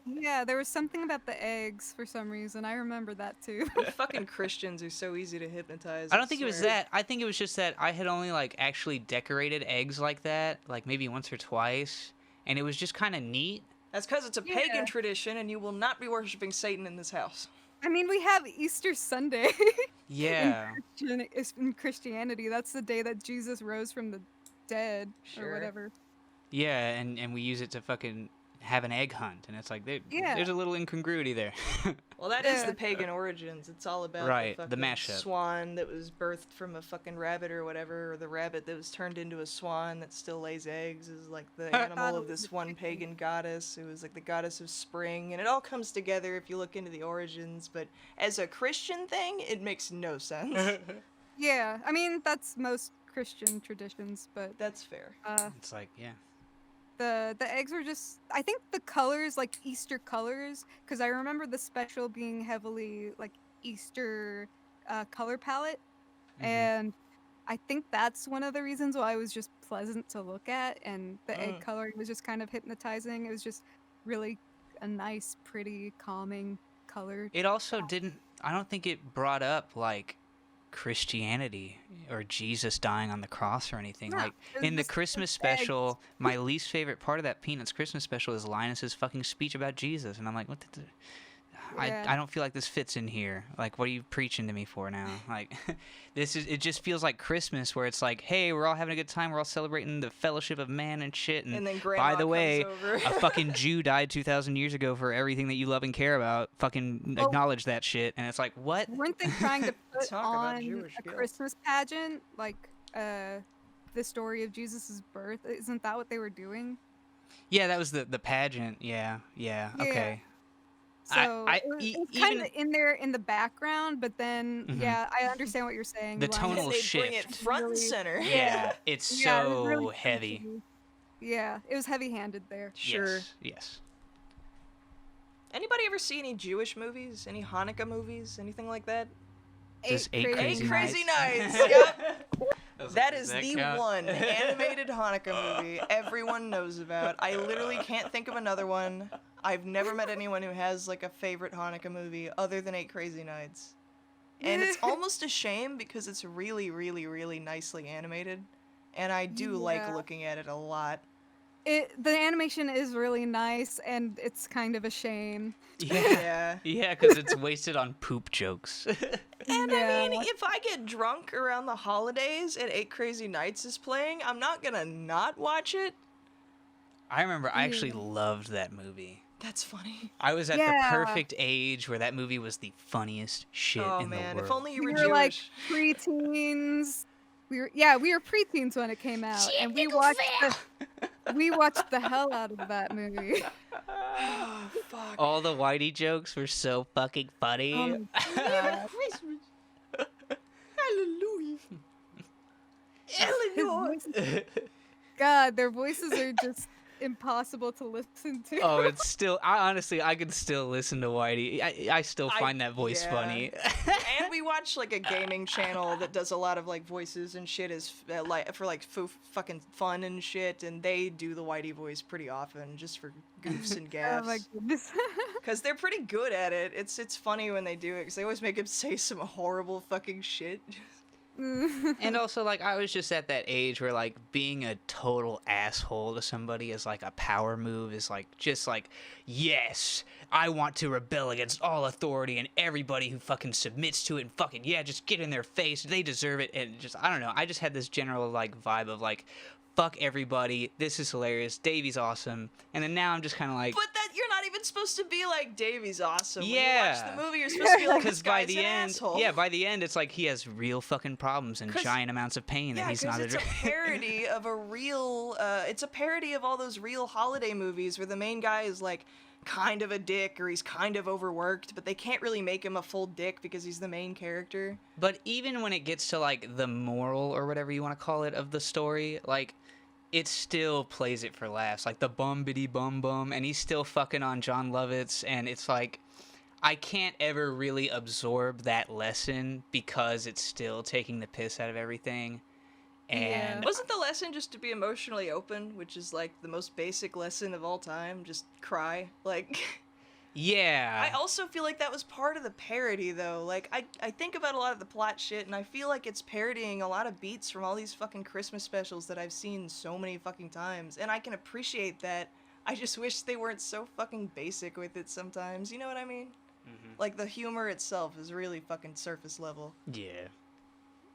yeah, there was something about the eggs for some reason. I remember that too. Fucking Christians are so easy to hypnotize. I don't think it was that. I think it was just that I had only like actually decorated eggs like that, like maybe once or twice, and it was just kind of neat. That's because it's a pagan tradition, and you will not be worshiping Satan in this house. I mean, we have Easter Sunday. Yeah. in Christianity, that's the day that Jesus rose from the dead Sure. or whatever. Yeah, and we use it to fucking have an egg hunt, and it's like there's a little incongruity there. Well, that is the pagan origins. It's all about the the mashup. swan that was birthed from a fucking rabbit or whatever, or the rabbit that was turned into a swan that still lays eggs is like the animal of this one pagan goddess who was like the goddess of spring, and it all comes together if you look into the origins, but as a Christian thing, it makes no sense. Yeah, I mean, that's most Christian traditions, but That's fair. It's like, yeah. The eggs were just, I think the colors, like Easter colors, because I remember the special being heavily like Easter color palette, and I think that's one of the reasons why it was just pleasant to look at, and the egg coloring was just kind of hypnotizing. It was just really a nice, pretty, calming color. It also didn't, I don't think it brought up like Christianity or Jesus dying on the cross or anything. No, like it was in the just Christmas special, my least favorite part of that Peanuts Christmas special is Linus's fucking speech about Jesus, and I'm like, what the Yeah. I don't feel like this fits in here. Like, what are you preaching to me for now? Like, it just feels like Christmas, where it's like, hey, we're all having a good time, we're all celebrating the fellowship of man and shit, and then Grandma by the way, comes over. a fucking Jew died 2,000 years ago for everything that you love and care about. Fucking acknowledge that shit, and it's like, what? Weren't they trying to put Talk about on Jewish a guilt. Christmas pageant, like the story of Jesus' birth? Isn't that what they were doing? Yeah, that was the pageant. Yeah, okay. So I- it was, e- kind of even- in there in the background, but then yeah, I understand what you're saying. The Linus- tonal they bring it shift. front and Really- center. Yeah, it's Yeah, it was so really heavy. freaky. Yeah, it was heavy-handed there. Sure. Yes. Anybody ever see any Jewish movies? Any Hanukkah movies? Anything like that? Just Eight Crazy Eight Crazy Nights. Nights. Yep. Does That is that the count? one animated Hanukkah movie everyone knows about. I literally can't think of another one. I've never met anyone who has like a favorite Hanukkah movie other than Eight Crazy Nights. And it's almost a shame because it's really, really, really nicely animated. And I do like Yeah. looking at it a lot. The animation is really nice, and it's kind of a shame. Yeah. Yeah. Yeah, because it's wasted on poop jokes. And Yeah. I mean, if I get drunk around the holidays and Eight Crazy Nights is playing, I'm not gonna not watch it. I remember I actually loved that movie. That's funny. I was at Yeah. the perfect age where that movie was the funniest shit Oh in man, the world. if only you We were were Jewish. like preteens. We were preteens when it came out, and we watched the hell out of that movie. Oh, fuck. All the Whitey jokes were so fucking funny. Christmas. Hallelujah. Eleanor. God, their voices are just impossible to listen to. Oh, it's still. I could still listen to Whitey. I still find that voice yeah. funny. And we watch like a gaming channel that does a lot of like voices and shit as like for like fucking fun and shit, and they do the Whitey voice pretty often just for goofs and Oh my gaffs. goodness. Because they're pretty good at it. It's funny when they do it because they always make him say some horrible fucking shit. And also, like, I was just at that age where, like, being a total asshole to somebody is, like, a power move, is, like, just, like, yes, I want to rebel against all authority and everybody who fucking submits to it, and fucking, yeah, just get in their face, they deserve it, and just, I don't know, I just had this general, like, vibe of, like, fuck everybody, this is hilarious, Davy's awesome, and then now I'm just kind of like... But that you're not even supposed to be like Davy's awesome. When you Yeah. watch the movie, you're supposed to be like this Because by guy's the an end, asshole. by the end, it's like he has real fucking problems and 'Cause- giant amounts of pain that Yeah, he's because not it's a parody of a real. It's a parody of all those real holiday movies where the main guy is like kind of a dick or he's kind of overworked, but they can't really make him a full dick because he's the main character. But even when it gets to, like, the moral or whatever you want to call it of the story, like, it still plays it for laughs. Like, the bum-biddy bum-bum, and he's still fucking on John Lovitz, and it's like, I can't ever really absorb that lesson because it's still taking the piss out of everything. And Wasn't the lesson just to be emotionally open, which is like the most basic lesson of all time? Just cry. Like... yeah. I also feel like that was part of the parody, though. Like, I think about a lot of the plot shit, and I feel like it's parodying a lot of beats from all these fucking Christmas specials that I've seen so many fucking times, and I can appreciate that. I just wish they weren't so fucking basic with it sometimes, you know what I mean? Like, the humor itself is really fucking surface level. Yeah.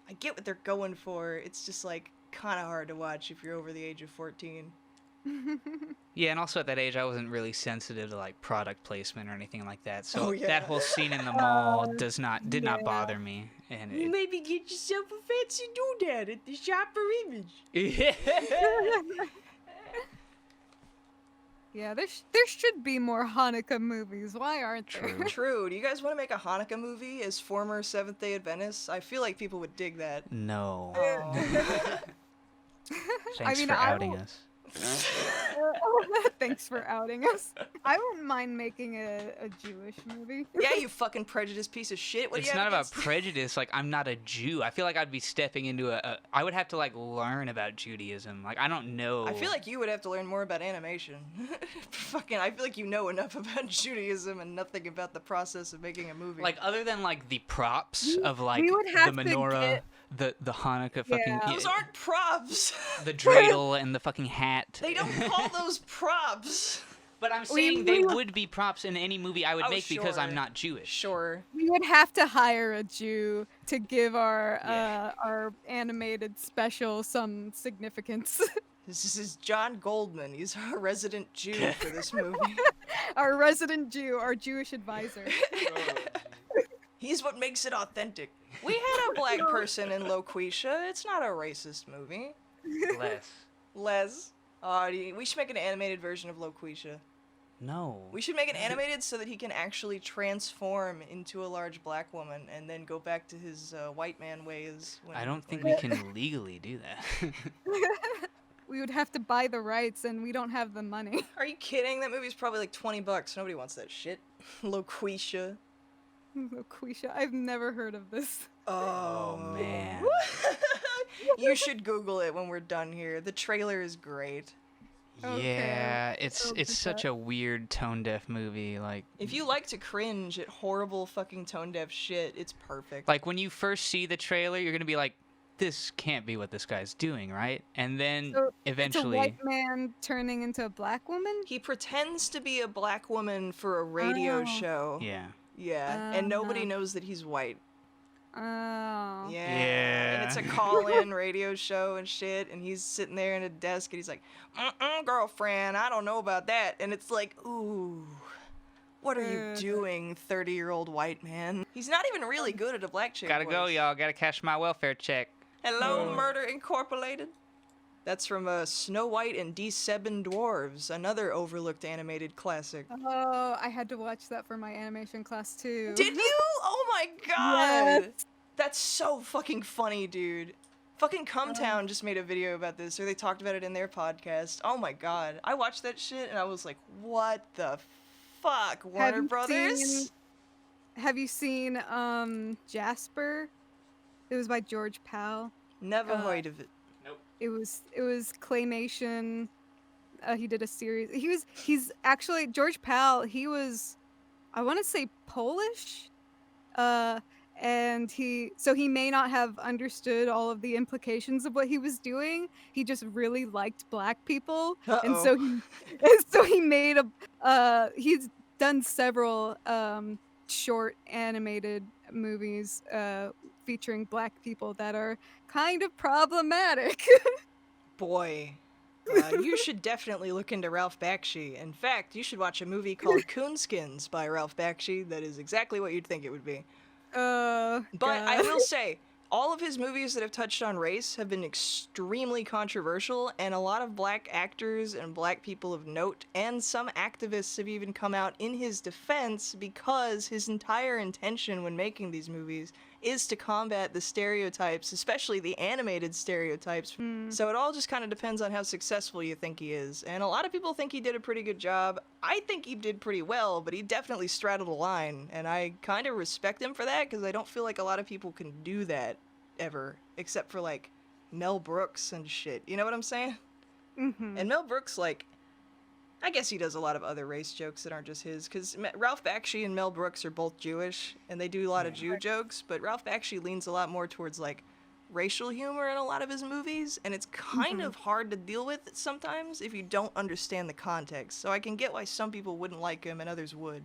I get what they're going for, it's just, like, kind of hard to watch if you're over the age of 14. Yeah, and also at that age, I wasn't really sensitive to, like, product placement or anything like that. So Oh, yeah. that whole scene in the mall did not yeah. bother me. And it, Maybe get yourself a fancy doodad at the Shopper Image. Yeah, there should be more Hanukkah movies. Why aren't there? True. True. Do you guys want to make a Hanukkah movie as former Seventh-day Adventists? I feel like people would dig that. No. Oh. Thanks mean, for I outing will- us. Thanks for outing us. I wouldn't mind making a Jewish movie. Yeah, you fucking prejudiced piece of shit. What do It's you not have about against... prejudice. Like, I'm not a Jew. I feel like I'd be stepping into I would have to, like, learn about Judaism. Like, I don't know. I feel like you would have to learn more about animation. Fucking, I feel like you know enough about Judaism and nothing about the process of making a movie. Like, other than, like, the props of, like, we would the have to menorah, the Hanukkah fucking... Yeah. those aren't props. The dreidel and the fucking hat. They don't call those props. But I'm We- saying we they would- would be props in any movie I would Oh, make because I'm sure. not Jewish. Sure. We would have to hire a Jew to give Yeah. our animated special some significance. This is John Goldman. He's our resident Jew for this movie. Our resident Jew, our Jewish advisor. He's what makes it authentic. We had a black person in Loqueesha. It's not a racist movie. Less. We should make an animated version of Loqueesha. No. We should make it animated so that he can actually transform into a large black woman and then go back to his white man ways. I don't think we can legally do that. We would have to buy the rights, and we don't have the money. Are you kidding? That movie's probably like $20. Nobody wants that shit. Loqueesha. Loqueesha, I've never heard of this. Oh, man. You should Google it when we're done here. The trailer is great. Okay, Yeah, I'll it's look such it a weird tone deaf movie. Like, If you like to cringe at horrible fucking tone deaf shit, it's perfect. like when you first see the trailer, you're gonna be like, "This can't be what this guy's doing, right?" And then So, eventually, It's a white man turning into a black woman? He pretends to be a black woman for a radio Oh. show. yeah, Yeah, and nobody Uh-huh. knows that he's white. Oh. Yeah. Yeah. And it's a call-in radio show and shit, and he's sitting there in a desk, and he's like, girlfriend, I don't know about that. And it's like, ooh, what are you doing, 30-year-old white man? He's not even really good at a black chick gotta go, voice. y'all. Gotta cash my welfare check. Hello, Murder Incorporated. That's from Snow White and D7 Dwarves, another overlooked animated classic. Oh, I had to watch that for my animation class too. Did you? Oh my god! Yes. That's so fucking funny, dude. Fucking Cumtown just made a video about this, or they talked about it in their podcast. Oh my god. I watched that shit and I was like, what the fuck, Warner Brothers? Have you seen Jasper? It was by George Powell. Never heard of it. It was claymation. He did a series. He's actually George Powell. He was, I want to say Polish, and he may not have understood all of the implications of what he was doing. He just really liked black people, and so he made he's done several short animated movies featuring black people that are kind of problematic. Boy. You should definitely look into Ralph Bakshi. In fact, you should watch a movie called Coonskins by Ralph Bakshi. That is exactly what you'd think it would be. But I will say, all of his movies that have touched on race have been extremely controversial, and a lot of black actors and black people of note, and some activists have even come out in his defense because his entire intention when making these movies is to combat the stereotypes, especially the animated stereotypes. So it all just kind of depends on how successful you think he is. And a lot of people think he did a pretty good job. I think he did pretty well, but he definitely straddled a line. And I kind of respect him for that, because I don't feel like a lot of people can do that ever, except for like Mel Brooks and shit. You know what I'm saying? Mm-hmm. And Mel Brooks, like, I guess he does a lot of other race jokes that aren't just his, because Ralph Bakshi and Mel Brooks are both Jewish, and they do a lot of Jew jokes, but Ralph Bakshi leans a lot more towards, like, racial humor in a lot of his movies, and it's kind of hard to deal with sometimes if you don't understand the context. So I can get why some people wouldn't like him and others would.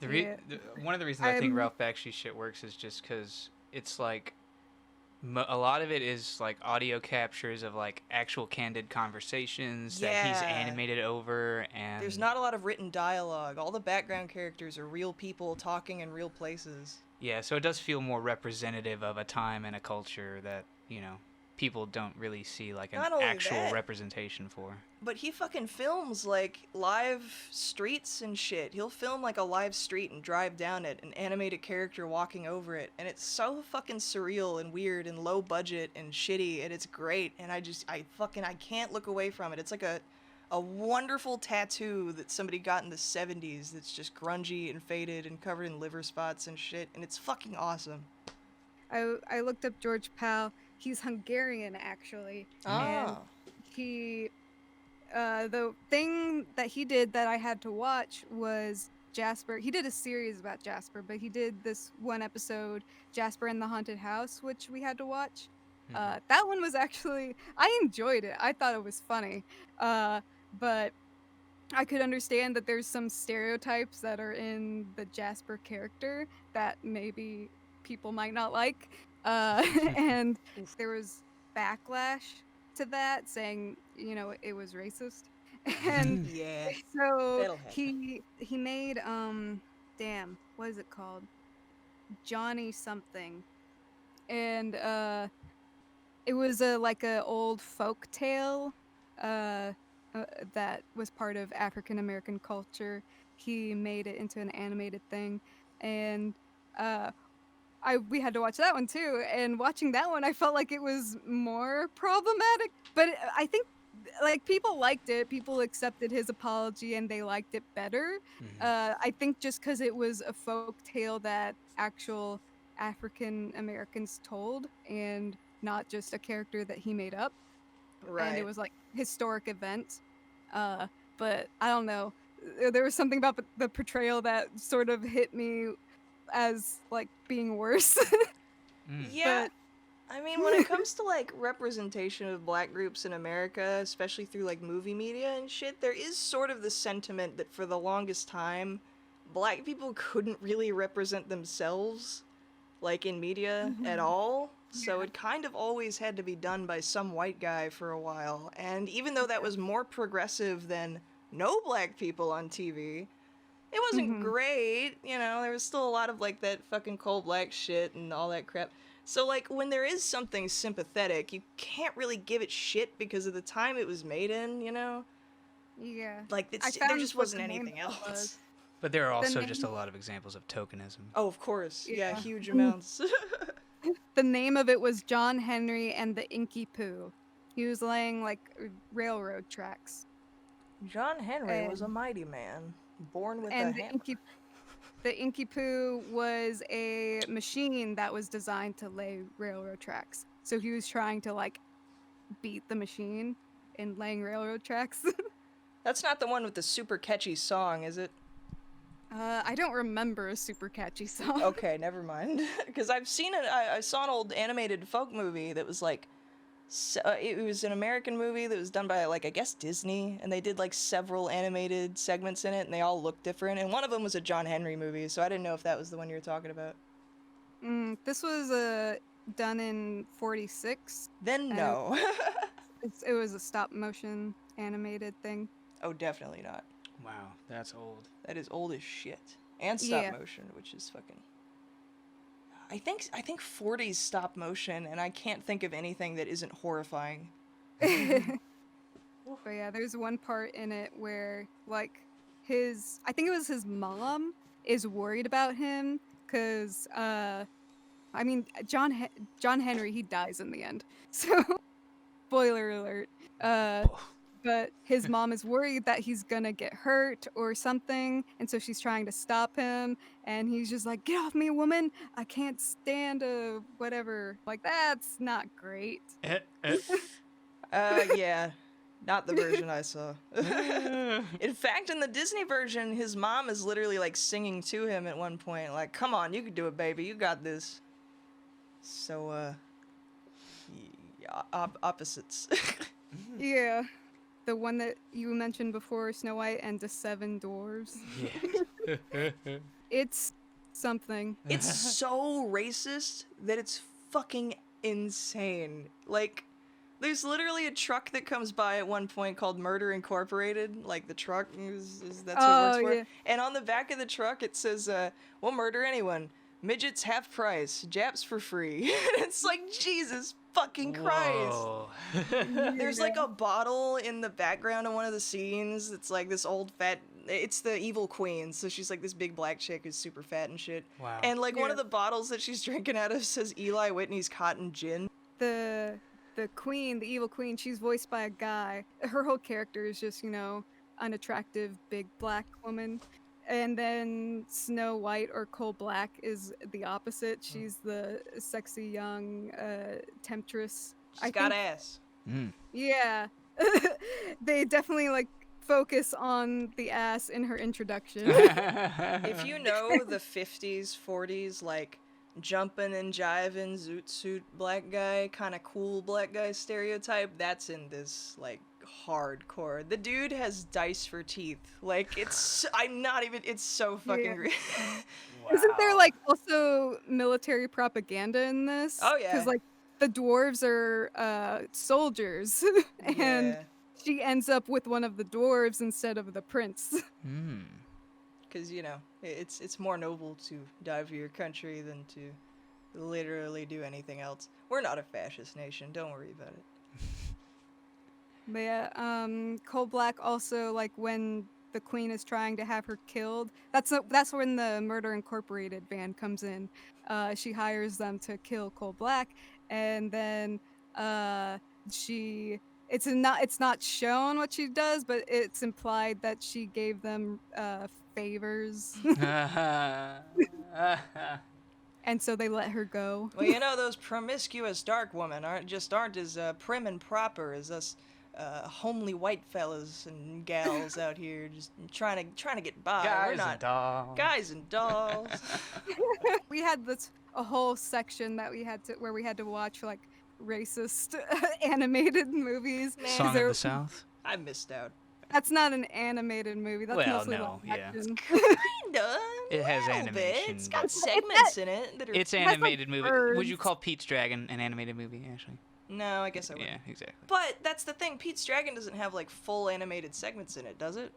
One of the reasons I think Ralph Bakshi shit works is just because it's like a lot of it is like audio captures of like actual candid conversations that he's animated over, and there's not a lot of written dialogue. All the background characters are real people talking in real places. Yeah, so it does feel more representative of a time and a culture that, you know, people don't really see like an actual representation for. But he fucking films like live streets and shit. He'll film like a live street and drive down it and animate a character walking over it, and it's so fucking surreal and weird and low budget and shitty, and it's great, and I can't look away from it. It's like a a wonderful tattoo that somebody got in the 70s that's just grungy and faded and covered in liver spots and shit, and it's fucking awesome. I looked up George Pal. He's Hungarian, actually. And he, the thing that he did that I had to watch was Jasper. He did a series about Jasper, but he did this one episode, Jasper and the Haunted House, which we had to watch. That one was actually, I enjoyed it. I thought it was funny. But I could understand that there's some stereotypes that are in the Jasper character that maybe people might not like. And there was backlash to that, saying, you know, it was racist. And Yeah. so he made damn, what is it called? Johnny something. And it was like a old folk tale that was part of African American culture. He made it into an animated thing, and we had to watch that one too. And watching that one, I felt like it was more problematic. But I think like people liked it. People accepted his apology, and they liked it better. I think just because it was a folk tale that actual African Americans told, and not just a character that he made up. Right. And it was like historic event. But I don't know. There was something about the portrayal that sort of hit me as like being worse. Yeah. I mean, when it comes to like representation of black groups in America, especially through like movie media and shit, there is sort of the sentiment that for the longest time, black people couldn't really represent themselves like in media at all. So it kind of always had to be done by some white guy for a while. And even though that was more progressive than no black people on TV, it wasn't great. You know, there was still a lot of like that fucking coal black shit and all that crap. So like when there is something sympathetic, you can't really give it shit because of the time it was made in, you know? Yeah. Like there just wasn't anything else. But there are also just a lot of examples of tokenism. Oh, of course. Yeah, huge amounts. The name of it was John Henry and the Inky Poo. He was laying like railroad tracks. John Henry was a mighty man, born with a hammer. The Inky Poo was a machine that was designed to lay railroad tracks. So he was trying to like beat the machine in laying railroad tracks. That's not the one with the super catchy song, is it? I don't remember a super catchy song. Okay, never mind. Because I've seen it. I saw an old animated folk movie that was like, it was an American movie that was done by like I guess Disney, and they did like several animated segments in it, and they all looked different. And one of them was a John Henry movie, so I didn't know if that was the one you were talking about. This was done in '46. Then no. It was a stop motion animated thing. Oh, definitely not. Wow, that's old. That is old as shit. And stop motion, which is fucking... I think 40s stop motion, and I can't think of anything that isn't horrifying. But yeah, there's one part in it where, like, I think it was his mom is worried about him, because, I mean, John Henry, he dies in the end. So, spoiler alert. But his mom is worried that he's gonna get hurt or something, and so she's trying to stop him, and he's just like, "Get off me, woman! I can't stand whatever." Like, that's not great. Yeah. Not the version I saw. In fact, in the Disney version, his mom is literally, like, singing to him at one point, like, "Come on, you can do it, baby. You got this." So, opposites. Yeah. The one that you mentioned before, Snow White and the Seven Dwarfs. Yeah. It's something. It's so racist that it's fucking insane. Like, there's literally a truck that comes by at one point called Murder Incorporated. Like, the truck, that's who it works for. Yeah. And on the back of the truck, it says, "We'll murder anyone. Midgets half price. Japs for free." It's like, Jesus fucking Christ. There's like a bottle in the background of one of the scenes. It's like this old fat... It's the evil queen, so she's like this big black chick who's super fat and shit. Wow. And like one of the bottles that she's drinking out of says Eli Whitney's Cotton Gin. The the queen, the evil queen, she's voiced by a guy. Her whole character is just, unattractive, big black woman. And then Snow White or Coal Black is the opposite. She's the sexy young temptress. She's got ass. Yeah. They definitely focus on the ass in her introduction. If you know the 50s, 40s, jumping and jiving, zoot suit black guy, kind of cool black guy stereotype, that's in this, hardcore. The dude has dice for teeth. It's so fucking great. Wow. Isn't there, also military propaganda in this? Oh, yeah. Because, the dwarves are soldiers, and she ends up with one of the dwarves instead of the prince. Because, it's more noble to die for your country than to literally do anything else. We're not a fascist nation, don't worry about it. But yeah, Coal Black also, when the queen is trying to have her killed, that's when the Murder Incorporated van comes in. She hires them to kill Coal Black, and then it's not shown what she does, but it's implied that she gave them favors. And so they let her go. Well, those promiscuous dark women aren't as prim and proper as us homely white fellas and gals out here just trying to get by. We're not and dolls. Guys and dolls. We had a whole section that where we had to watch racist animated movies. Song of the South. I missed out. That's not an animated movie. That's mostly action. Kinda. It has little bit. animation. It's got segments in it that are. It's animated movie. birds. Would you call Pete's Dragon an animated movie, actually? No, I guess I wouldn't. Yeah, exactly. But that's the thing. Pete's Dragon doesn't have full animated segments in it, does it?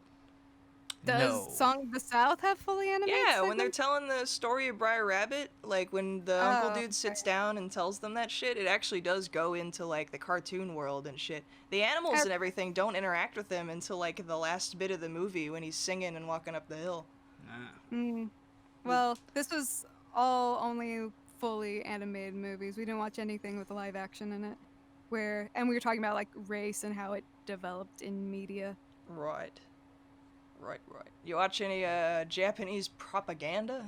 Does Song of the South have fully animated Yeah, when they're segments? telling the story of Briar Rabbit, when the uncle dude sits down and tells them that shit, it actually does go into the cartoon world and shit. The animals and everything don't interact with him until the last bit of the movie when he's singing and walking up the hill. Well, this was all only fully animated movies. We didn't watch anything with live action in it. And we were talking about race and how it developed in media. Right. You watch any Japanese propaganda?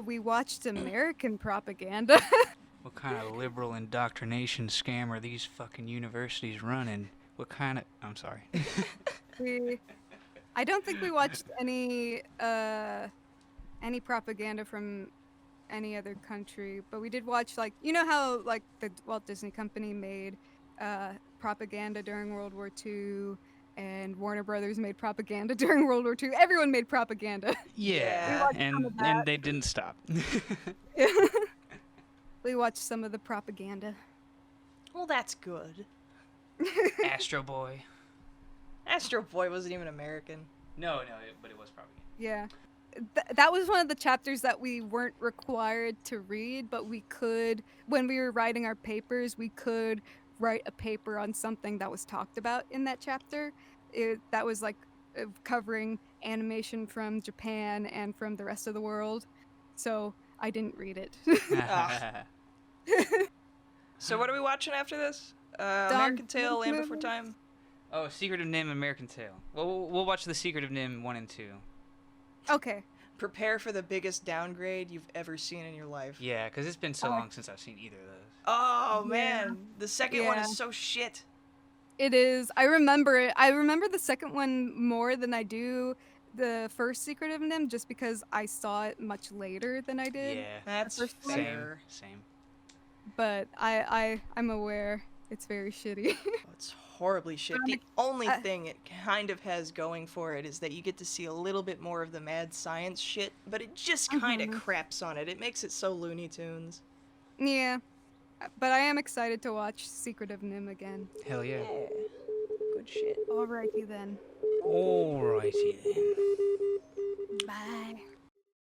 We watched American propaganda. What kind of liberal indoctrination scam are these fucking universities running? What kind of... I'm sorry. I don't think we watched any propaganda from any other country, but we did watch how the Walt Disney Company made propaganda during World War II, and Warner Brothers made propaganda during World War II. Everyone made propaganda. Yeah, and they didn't stop. We watched some of the propaganda. Well, that's good. Astro Boy. Astro Boy wasn't even American. No, but it was propaganda. Yeah. That was one of the chapters that we weren't required to read, but we could, when we were writing our papers, we could write a paper on something that was talked about in that chapter. That was covering animation from Japan and from the rest of the world. So I didn't read it. So what are we watching after this? American Tail, Land Before Time? Oh, Secret of Nim, American Tail. Well, we'll watch The Secret of Nim 1 and 2. Okay. Prepare for the biggest downgrade you've ever seen in your life. Yeah, because it's been so long since I've seen either of those. Oh, man. The second one is so shit. It is. I remember it. I remember the second one more than I do the first Secret of Nim, just because I saw it much later than I did. Yeah, that's fair. Same. But I'm aware it's very shitty. It's horribly shit. The only thing it kind of has going for it is that you get to see a little bit more of the mad science shit, but it just kind of craps on it. It makes it so Looney Tunes. Yeah. But I am excited to watch Secret of Nim again. Hell yeah. Good shit. Alrighty then. Alrighty then.